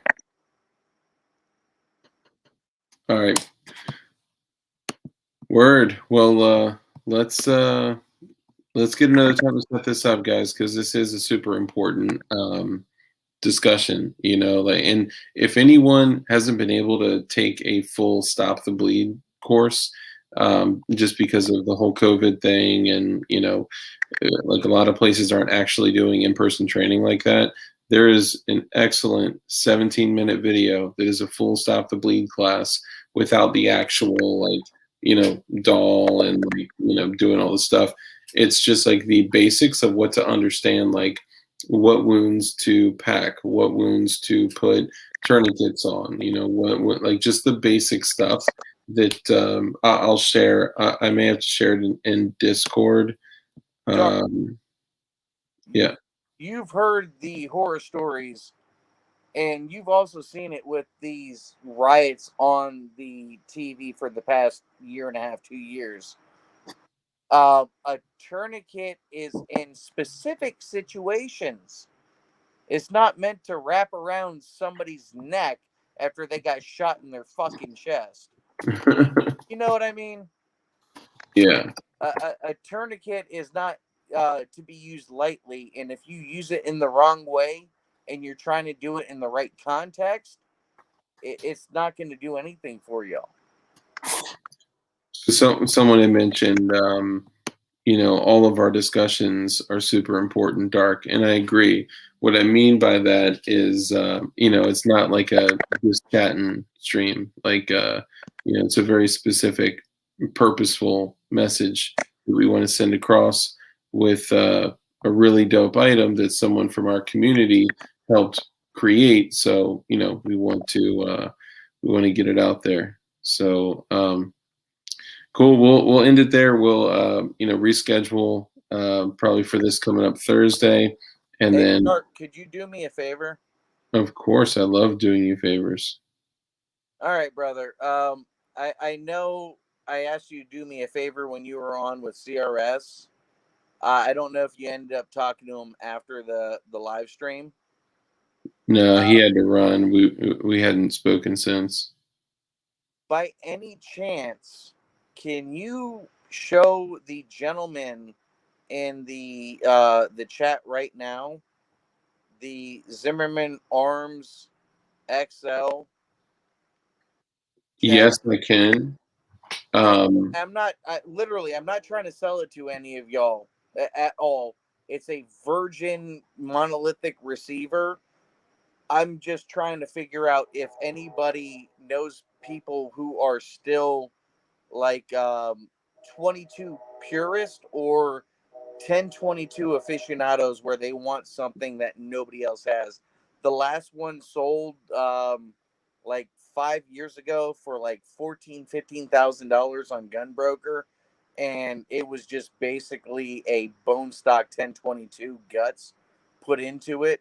Speaker 1: All right. Word. Well, let's get another time to set this up, guys, because this is a super important discussion. And if anyone hasn't been able to take a full Stop the Bleed course, just because of the whole COVID thing, and like a lot of places aren't actually doing in-person training like that. There is an excellent 17-minute video that is a full Stop the Bleed class without the actual doll and doing all the stuff. It's just like the basics of what to understand, like what wounds to pack, what wounds to put tourniquets on, what like just the basic stuff that I'll share. I may have to share it in Discord. Yeah.
Speaker 2: You've heard the horror stories, and you've also seen it with these riots on the TV for the past year and a half, 2 years. A tourniquet is in specific situations. It's not meant to wrap around somebody's neck after they got shot in their fucking chest. You know what I mean?
Speaker 1: Yeah.
Speaker 2: A tourniquet is not to be used lightly, and if you use it in the wrong way and you're trying to do it in the right context, it's not going to do anything for you.
Speaker 1: So someone had mentioned, all of our discussions are super important, Dark, and I agree. What I mean by that is, it's not like a just chatting stream. Like, it's a very specific, purposeful message that we want to send across with a really dope item that someone from our community helped create. So, we want to get it out there. So, cool. We'll end it there. We'll reschedule probably for this coming up Thursday, and
Speaker 2: Hey,
Speaker 1: then
Speaker 2: Mark, could you do me a favor?
Speaker 1: of course I love doing you favors.
Speaker 2: All right, brother. I know I asked you to do me a favor when you were on with CRS. I don't know if you ended up talking to him after the live stream.
Speaker 1: No, he had to run. We hadn't spoken since.
Speaker 2: By any chance, can you show the gentleman in the chat right now the Zimmerman Arms XL?
Speaker 1: Yes, I can.
Speaker 2: I'm not I'm not trying to sell it to any of y'all at all. It's a virgin monolithic receiver. I'm just trying to figure out if anybody knows people who are still like 22 purist or 1022 aficionados where they want something that nobody else has. The last one sold like 5 years ago for like $15,000 on Gunbroker, and it was just basically a bone stock 1022 guts put into it.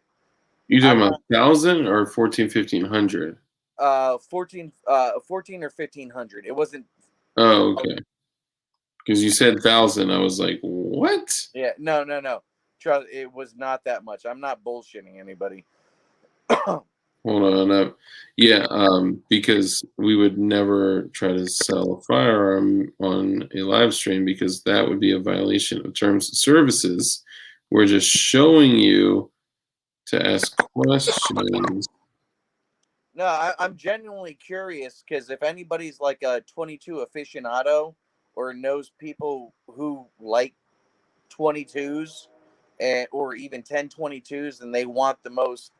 Speaker 1: You talking about 1,000 or 1,500?
Speaker 2: 14 or 1,500. It wasn't.
Speaker 1: Oh, okay. Because you said 1,000, I was like, what?
Speaker 2: Yeah, no. Trust, it was not that much. I'm not bullshitting anybody.
Speaker 1: Hold on up. Yeah, because we would never try to sell a firearm on a live stream because that would be a violation of terms of services. We're just showing you to ask questions.
Speaker 2: No, I'm genuinely curious because if anybody's like a 22 aficionado or knows people who like 22s or even 1022s and they want the most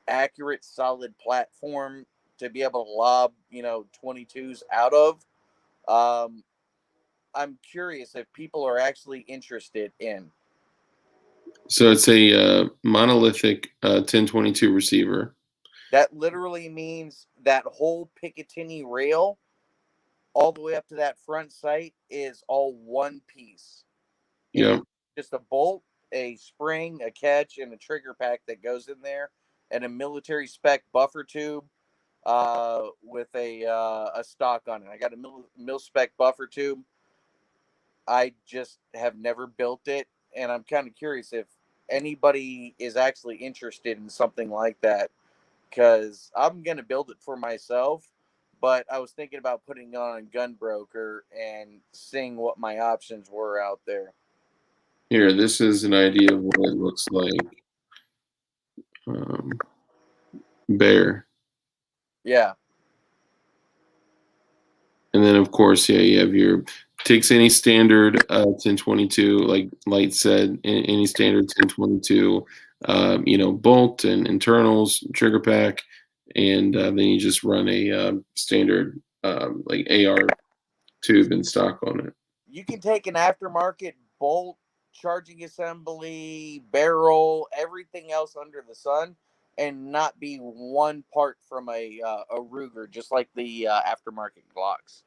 Speaker 2: accurate, solid platform to be able to lob, 22s out of, I'm curious if people are actually interested in.
Speaker 1: So it's a monolithic 1022 receiver.
Speaker 2: That literally means that whole Picatinny rail all the way up to that front sight is all one piece.
Speaker 1: Yeah.
Speaker 2: Just a bolt, a spring, a catch, and a trigger pack that goes in there, and a military spec buffer tube with a stock on it. I got a mil spec buffer tube. I just have never built it, and I'm kind of curious if anybody is actually interested in something like that, because I'm going to build it for myself, but I was thinking about putting it on Gunbroker and seeing what my options were out there.
Speaker 1: Here, this is an idea of what it looks like. Bear.
Speaker 2: Yeah.
Speaker 1: And then, of course, yeah, you have your takes any standard 1022, like Light said, any standard 1022, bolt and internals, trigger pack, and then you just run a standard like AR tube and stock on it.
Speaker 2: You can take an aftermarket bolt, charging assembly, barrel, everything else under the sun, and not be one part from a Ruger, just like the aftermarket Glocks.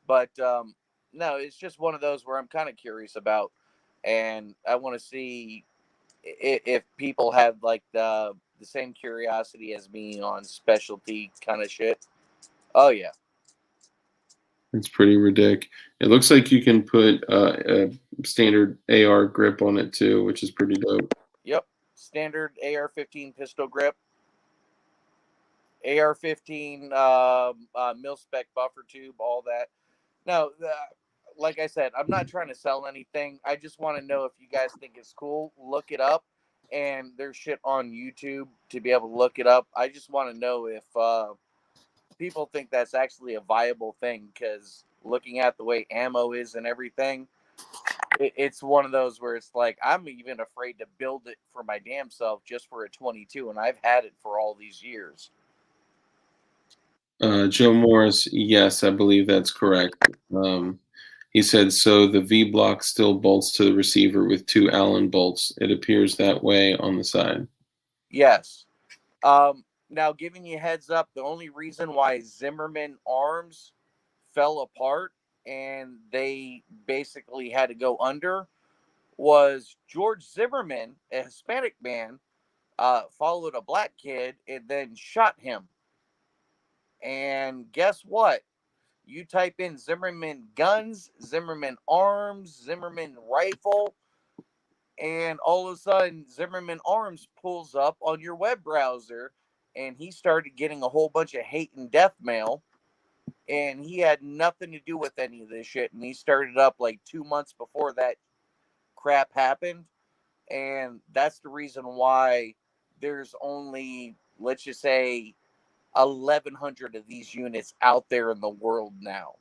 Speaker 2: But no, it's just one of those where I'm kind of curious about, and I want to see if people have like the same curiosity as me on specialty kind of shit. Oh yeah.
Speaker 1: It's pretty ridiculous. It looks like you can put a standard AR grip on it too, which is pretty dope.
Speaker 2: Yep. Standard AR-15 pistol grip. AR-15 mil spec buffer tube, all that. No, like I said, I'm not trying to sell anything. I just want to know if you guys think it's cool. Look it up, and there's shit on YouTube to be able to look it up. I just want to know if people think that's actually a viable thing, because looking at the way ammo is and everything, it's one of those where it's like I'm even afraid to build it for my damn self just for a 22, and I've had it for all these years.
Speaker 1: Joe Morris, yes, I believe that's correct. He said, so the V block still bolts to the receiver with 2 Allen bolts. It appears that way on the side.
Speaker 2: Yes. Now, giving you a heads up, the only reason why Zimmerman Arms fell apart and they basically had to go under was George Zimmerman, a Hispanic man, followed a black kid and then shot him. And guess what? You type in Zimmerman guns, Zimmerman arms, Zimmerman rifle, and all of a sudden Zimmerman Arms pulls up on your web browser, and he started getting a whole bunch of hate and death mail, and he had nothing to do with any of this shit, and he started up like 2 months before that crap happened, and that's the reason why there's only, let's just say, 1,100 of these units out there in the world now.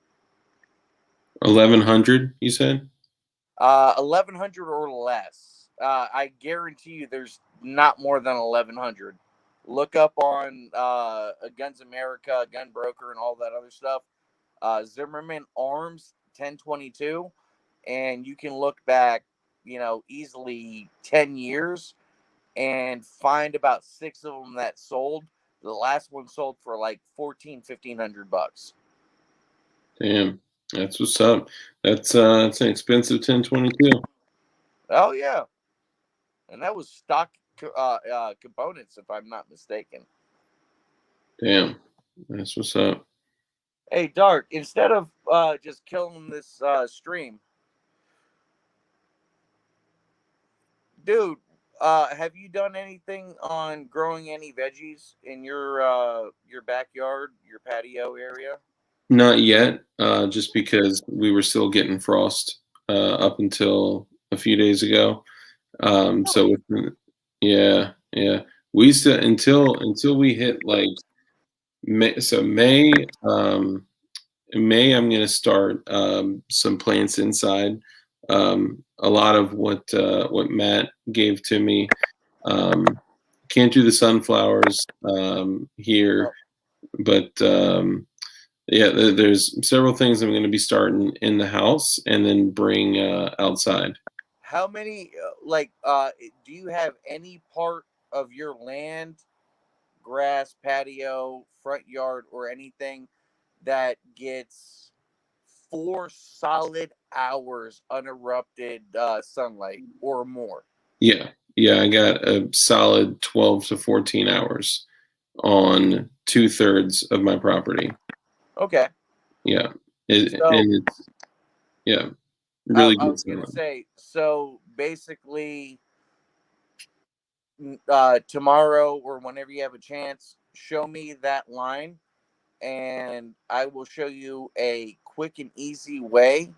Speaker 1: 1,100, you said?
Speaker 2: 1,100 or less. I guarantee you there's not more than 1,100. Look up on Guns America, Gun Broker, and all that other stuff. Zimmerman Arms 1022, and you can look back, easily 10 years and find about 6 of them that sold. The last one sold for like $1,500.
Speaker 1: Damn, that's what's up. That's it's an expensive 1022.
Speaker 2: Oh yeah, and that was stock components, if I'm not mistaken.
Speaker 1: Damn, that's what's up.
Speaker 2: Hey, Dark, instead of just killing this stream, dude, have you done anything on growing any veggies in your backyard, your patio area?
Speaker 1: Not yet, just because we were still getting frost up until a few days ago. So yeah, yeah, we still until we hit like May. So May, I'm gonna start some plants inside. A lot of what Matt gave to me. Can't do the sunflowers here, but yeah, there's several things I'm going to be starting in the house and then bring outside.
Speaker 2: How many, do you have any part of your land, grass, patio, front yard, or anything that gets 4 solid hours uninterrupted sunlight or more?
Speaker 1: Yeah, yeah, I got a solid 12 to 14 hours on 2/3 of my property.
Speaker 2: Okay.
Speaker 1: Yeah,
Speaker 2: So,
Speaker 1: and it's really
Speaker 2: I
Speaker 1: good.
Speaker 2: was going to say, so basically, tomorrow or whenever you have a chance, show me that line, and I will show you a quick and easy way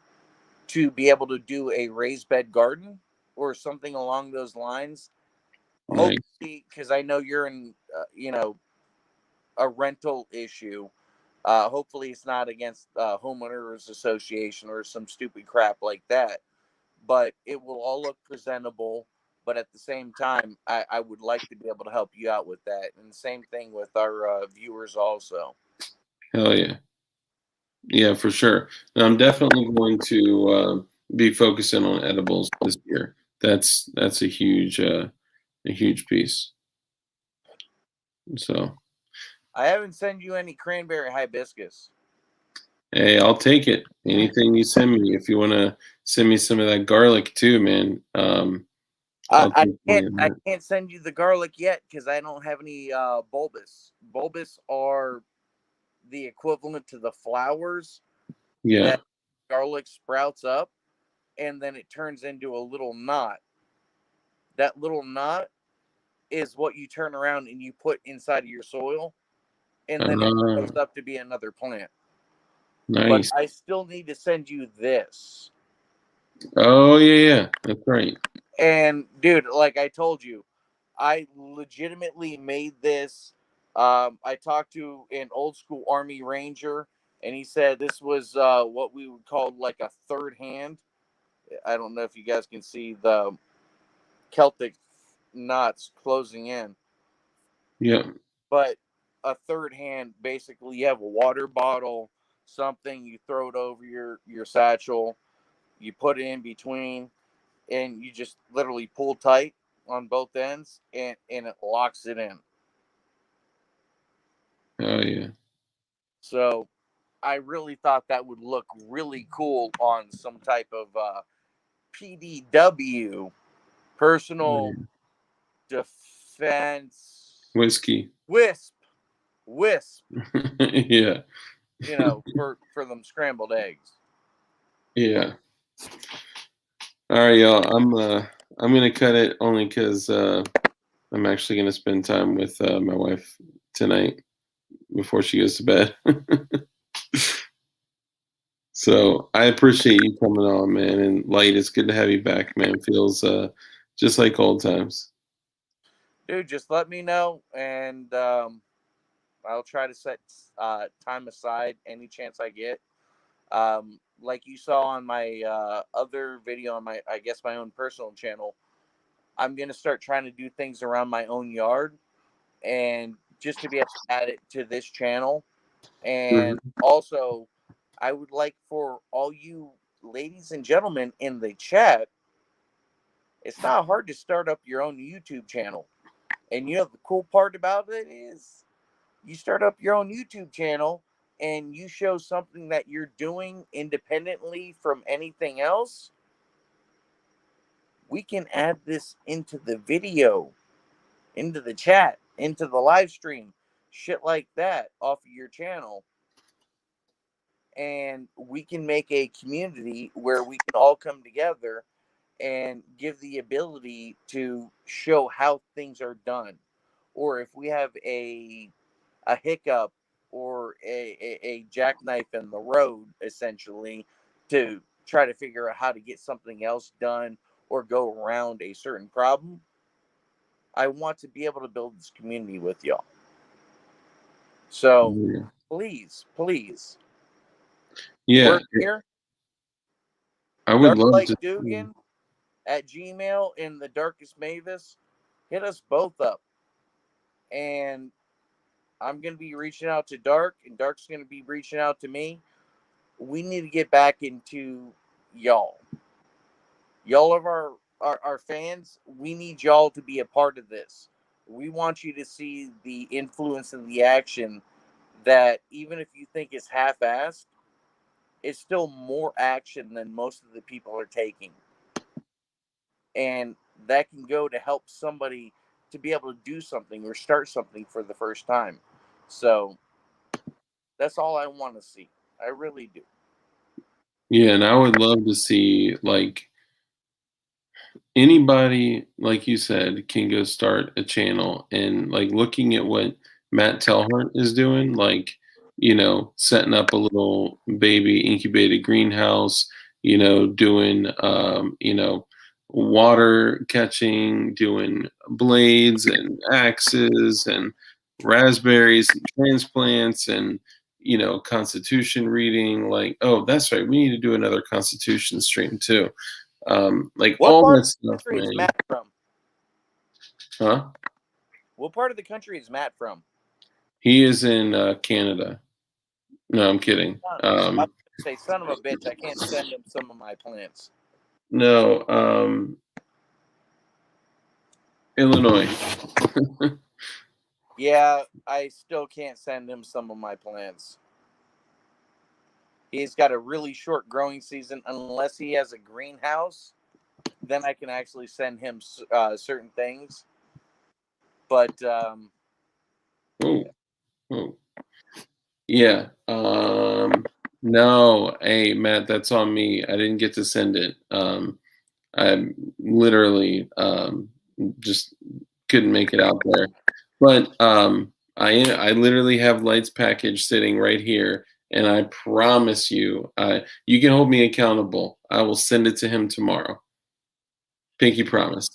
Speaker 2: to be able to do a raised bed garden or something along those lines.
Speaker 1: Nice.
Speaker 2: Hopefully, because I know you're in, a rental issue. Hopefully, it's not against homeowners association or some stupid crap like that. But it will all look presentable. But at the same time, I would like to be able to help you out with that. And same thing with our viewers also.
Speaker 1: Hell yeah. Yeah, for sure. And I'm definitely going to be focusing on edibles this year. That's a huge piece. So
Speaker 2: I haven't sent you any cranberry hibiscus.
Speaker 1: Hey, I'll take it. Anything you send me. If you want to send me some of that garlic too, man. I'll
Speaker 2: I
Speaker 1: take
Speaker 2: can't
Speaker 1: point
Speaker 2: I
Speaker 1: on that.
Speaker 2: can't send you the garlic yet because I don't have any bulbous. Bulbous are the equivalent to the flowers
Speaker 1: Yeah.
Speaker 2: that garlic sprouts up, and then it turns into a little knot. That little knot is what you turn around and you put inside of your soil, and then it grows
Speaker 1: Uh,
Speaker 2: up to be another plant. But
Speaker 1: nice.
Speaker 2: I still need to send you this.
Speaker 1: Oh yeah. That's right.
Speaker 2: And dude, like I told you, I legitimately made this. I talked to an old school Army Ranger, and he said this was what we would call like a third hand. I don't know if you guys can see the Celtic knots closing in,
Speaker 1: Yeah.
Speaker 2: but a third hand basically you have a water bottle, something you throw it over your satchel, you put it in between, and you just literally pull tight on both ends, and it locks it in.
Speaker 1: Oh yeah.
Speaker 2: So I really thought that would look really cool on some type of PDW,
Speaker 1: Oh,
Speaker 2: personal
Speaker 1: yeah.
Speaker 2: defense
Speaker 1: Whiskey.
Speaker 2: wisp,
Speaker 1: Yeah.
Speaker 2: for them scrambled eggs.
Speaker 1: Yeah. All right, y'all. I'm gonna cut it only because I'm actually gonna spend time with my wife tonight before she goes to bed. So I appreciate you coming on, man. And Light, it's good to have you back, man. Feels just like old times.
Speaker 2: Dude, just let me know, and I'll try to set time aside any chance I get. Like you saw on my other video on my, I guess, my own personal channel, I'm gonna start trying to do things around my own yard, and just to be able to add it to this channel. And
Speaker 1: Mhm.
Speaker 2: also, I would like for all you ladies and gentlemen in the chat, it's not hard to start up your own YouTube channel. And the cool part about it is you start up your own YouTube channel and you show something that you're doing independently from anything else. We can add this into the video, into the chat, into the live stream, shit like that off of your channel. And we can make a community where we can all come together and give the ability to show how things are done. Or if we have a hiccup or a jackknife in the road, essentially, to try to figure out how to get something else done or go around a certain problem, I want to be able to build this community with y'all. So
Speaker 1: Yeah.
Speaker 2: please,
Speaker 1: Yeah,
Speaker 2: we're here.
Speaker 1: I would
Speaker 2: Dark
Speaker 1: love
Speaker 2: Light
Speaker 1: to.
Speaker 2: Dugan at Gmail in the Darkest Mavis. Hit us both up. And I'm going to be reaching out to Dark, and Dark's going to be reaching out to me. We need to get back into y'all. Y'all of our fans, we need y'all to be a part of this. We want you to see the influence and the action that even if you think it's half-assed, it's still more action than most of the people are taking. And that can go to help somebody to be able to do something or start something for the first time. So that's all I want to see. I really do.
Speaker 1: Yeah, and I would love to see like anybody, like you said, can go start a channel and like looking at what Matt Telhart is doing, like, setting up a little baby incubated greenhouse, doing, water catching, doing blades and axes and raspberries and transplants and, constitution reading. Like, oh, that's right. We need to do another constitution stream too. Like
Speaker 2: What
Speaker 1: all
Speaker 2: part
Speaker 1: that
Speaker 2: of the
Speaker 1: stuff,
Speaker 2: country is
Speaker 1: man.
Speaker 2: Matt from?
Speaker 1: Huh?
Speaker 2: What part of the country is Matt from?
Speaker 1: He is in Canada. No, I'm kidding.
Speaker 2: I was gonna say, son of a bitch, I can't send him some of my plants.
Speaker 1: No, Illinois.
Speaker 2: Yeah, I still can't send him some of my plants. He's got a really short growing season unless he has a greenhouse. Then I can actually send him certain things. But
Speaker 1: Oh, oh. Yeah. No, hey Matt, that's on me. I didn't get to send it. I literally just couldn't make it out there. But I literally have Light's package sitting right here, and I promise you, you can hold me accountable. I will send it to him tomorrow. Pinky promise.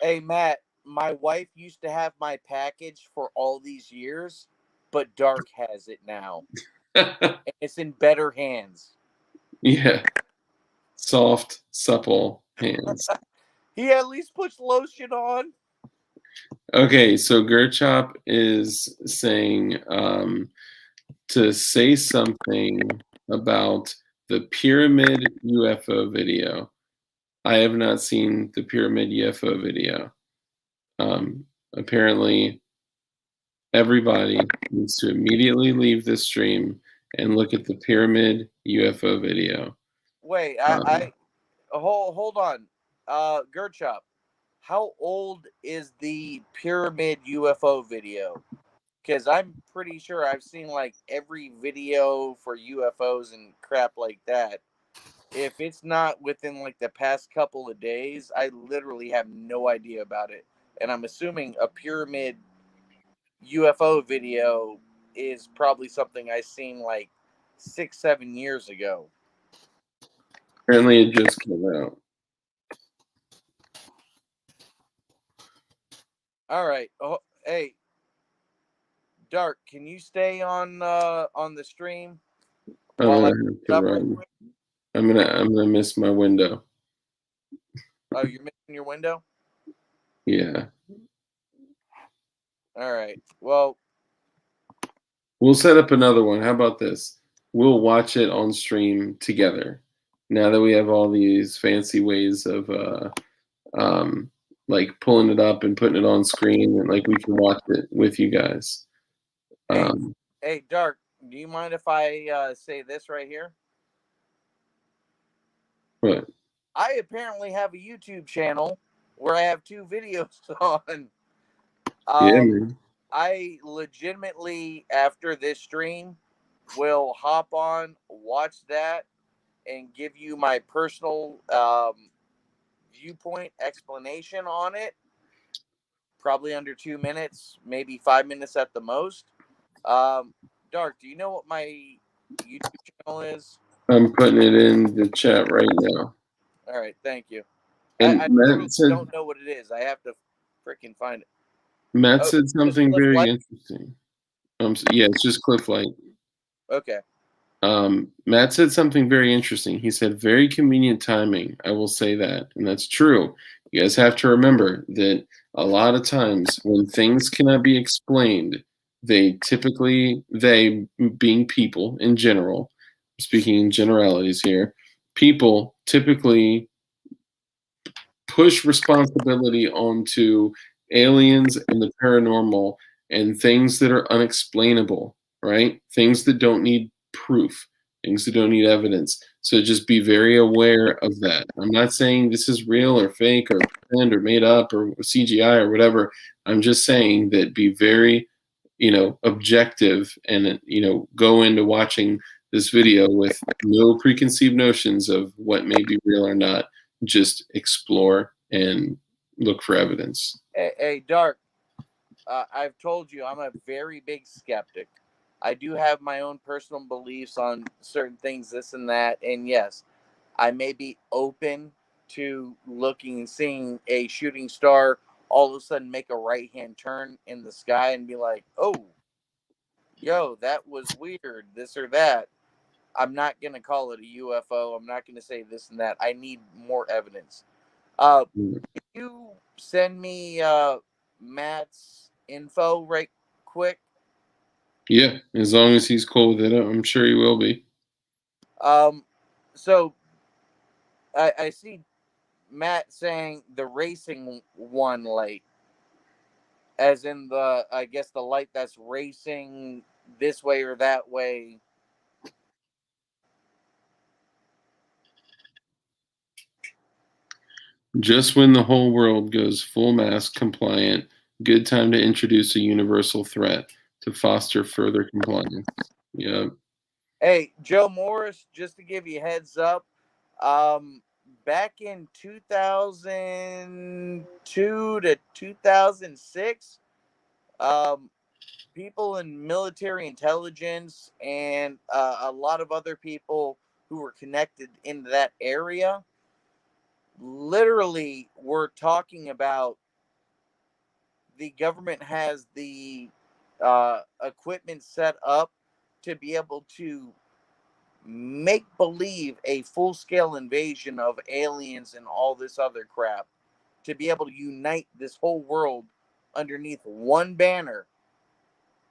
Speaker 2: hey, Matt, my wife used to have my package for all these years, but Dark has it now. And it's in better hands.
Speaker 1: Yeah. Soft, supple hands.
Speaker 2: He at least puts lotion on.
Speaker 1: Okay, so Gerchop is saying to say something about the pyramid UFO video. I have not seen the pyramid UFO video. Apparently, everybody needs to immediately leave this stream and look at the pyramid UFO video.
Speaker 2: Wait, hold on. Gerchop, how old is the pyramid UFO video? Because I'm pretty sure I've seen like every video for UFOs and crap like that. If it's not within like the past couple of days, I literally have no idea about it. And I'm assuming a pyramid UFO video is probably something I seen like 6, 7 years ago.
Speaker 1: Apparently, it just came out.
Speaker 2: All right. Oh, hey, Dark, can you stay on the stream
Speaker 1: I'm
Speaker 2: while I
Speaker 1: gonna have to
Speaker 2: up right
Speaker 1: run.
Speaker 2: quick?
Speaker 1: I'm gonna miss my window.
Speaker 2: Oh, you're missing your window?
Speaker 1: Yeah.
Speaker 2: All right. Well,
Speaker 1: We'll set up another one. How about this? We'll watch it on stream together. Now that we have all these fancy ways of like pulling it up and putting it on screen, and like we can watch it with you guys.
Speaker 2: hey, Dark, do you mind if I say this right here?
Speaker 1: What?
Speaker 2: I apparently have a YouTube channel where I have 2 videos on.
Speaker 1: Yeah, man.
Speaker 2: I legitimately, after this stream, will hop on, watch that, and give you my personal viewpoint explanation on it. Probably under 2 minutes, maybe 5 minutes at the most. Dark, do you know what my YouTube channel is?
Speaker 1: I'm putting it in the chat right now.
Speaker 2: All right, thank you.
Speaker 1: And
Speaker 2: I
Speaker 1: Matt said,
Speaker 2: don't know what it is. I have to freaking find it.
Speaker 1: Matt said something
Speaker 2: Cliff
Speaker 1: very
Speaker 2: Light?
Speaker 1: interesting. Yeah, it's just Cliff Light.
Speaker 2: Okay.
Speaker 1: Matt said something very interesting. He said, very convenient timing. I will say that. And that's true. You guys have to remember that a lot of times when things cannot be explained, they being people in general, speaking in generalities here, people typically push responsibility onto aliens and the paranormal and things that are unexplainable, right? Things that don't need proof, things that don't need evidence. So just be very aware of that. I'm not saying this is real or fake or pretend or made up or CGI or whatever. I'm just saying that be very, objective and, go into watching this video with no preconceived notions of what may be real or not. Just explore and look for evidence.
Speaker 2: Hey, Dark, I've told you I'm a very big skeptic. I do have my own personal beliefs on certain things, this and that. And yes, I may be open to looking and seeing a shooting star all of a sudden make a right hand turn in the sky and be like, oh, yo, that was weird, this or that. I'm not going to call it a UFO. I'm not going to say this and that. I need more evidence. Can you send me Matt's info right quick?
Speaker 1: Yeah, as long as he's cool with it, I'm sure he will be.
Speaker 2: So I see Matt saying the racing one light, as in I guess the light that's racing this way or that way.
Speaker 1: Just when the whole world goes full mask compliant, good time to introduce a universal threat to foster further compliance. Yep.
Speaker 2: Hey, Joe Morris, just to give you a heads up, back in 2002 to 2006, people in military intelligence and a lot of other people who were connected in that area literally were talking about the government has the equipment set up to be able to make believe a full scale invasion of aliens and all this other crap to be able to unite this whole world underneath one banner,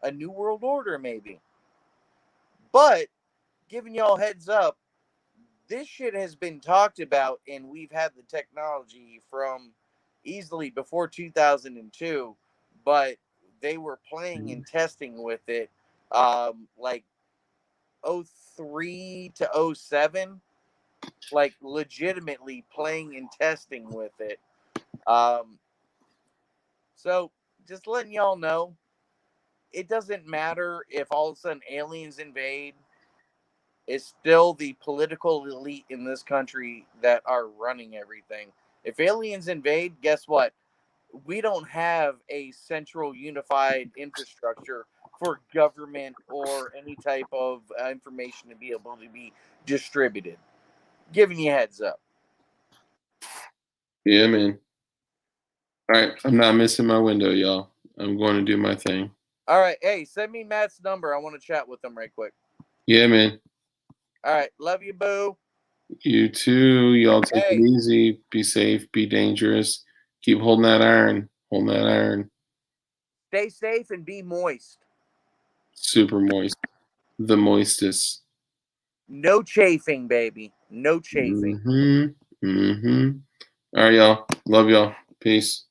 Speaker 2: a new world order, maybe. But giving y'all heads up, this shit has been talked about, and we've had the technology from easily before 2002, but they were playing and testing with it like 03 to 07, like legitimately playing and testing with it. So just letting y'all know, it doesn't matter if all of a sudden aliens invade. It's still the political elite in this country that are running everything. If aliens invade, guess what? We don't have a central unified infrastructure for government or any type of information to be able to be distributed. Giving you a heads up.
Speaker 1: Yeah, man. All right. I'm not missing my window, y'all. I'm going to do my thing.
Speaker 2: All right. Hey, send me Matt's number. I want to chat with him right quick.
Speaker 1: Yeah, man.
Speaker 2: All right. Love you, boo.
Speaker 1: You too. Y'all take
Speaker 2: Hey.
Speaker 1: it easy. Be safe. Be dangerous. Keep holding that iron. Holding that iron.
Speaker 2: Stay safe and be moist.
Speaker 1: Super moist. The moistest.
Speaker 2: No chafing, baby. No chafing.
Speaker 1: Mm-hmm. Mm-hmm. All right, y'all. Love y'all. Peace.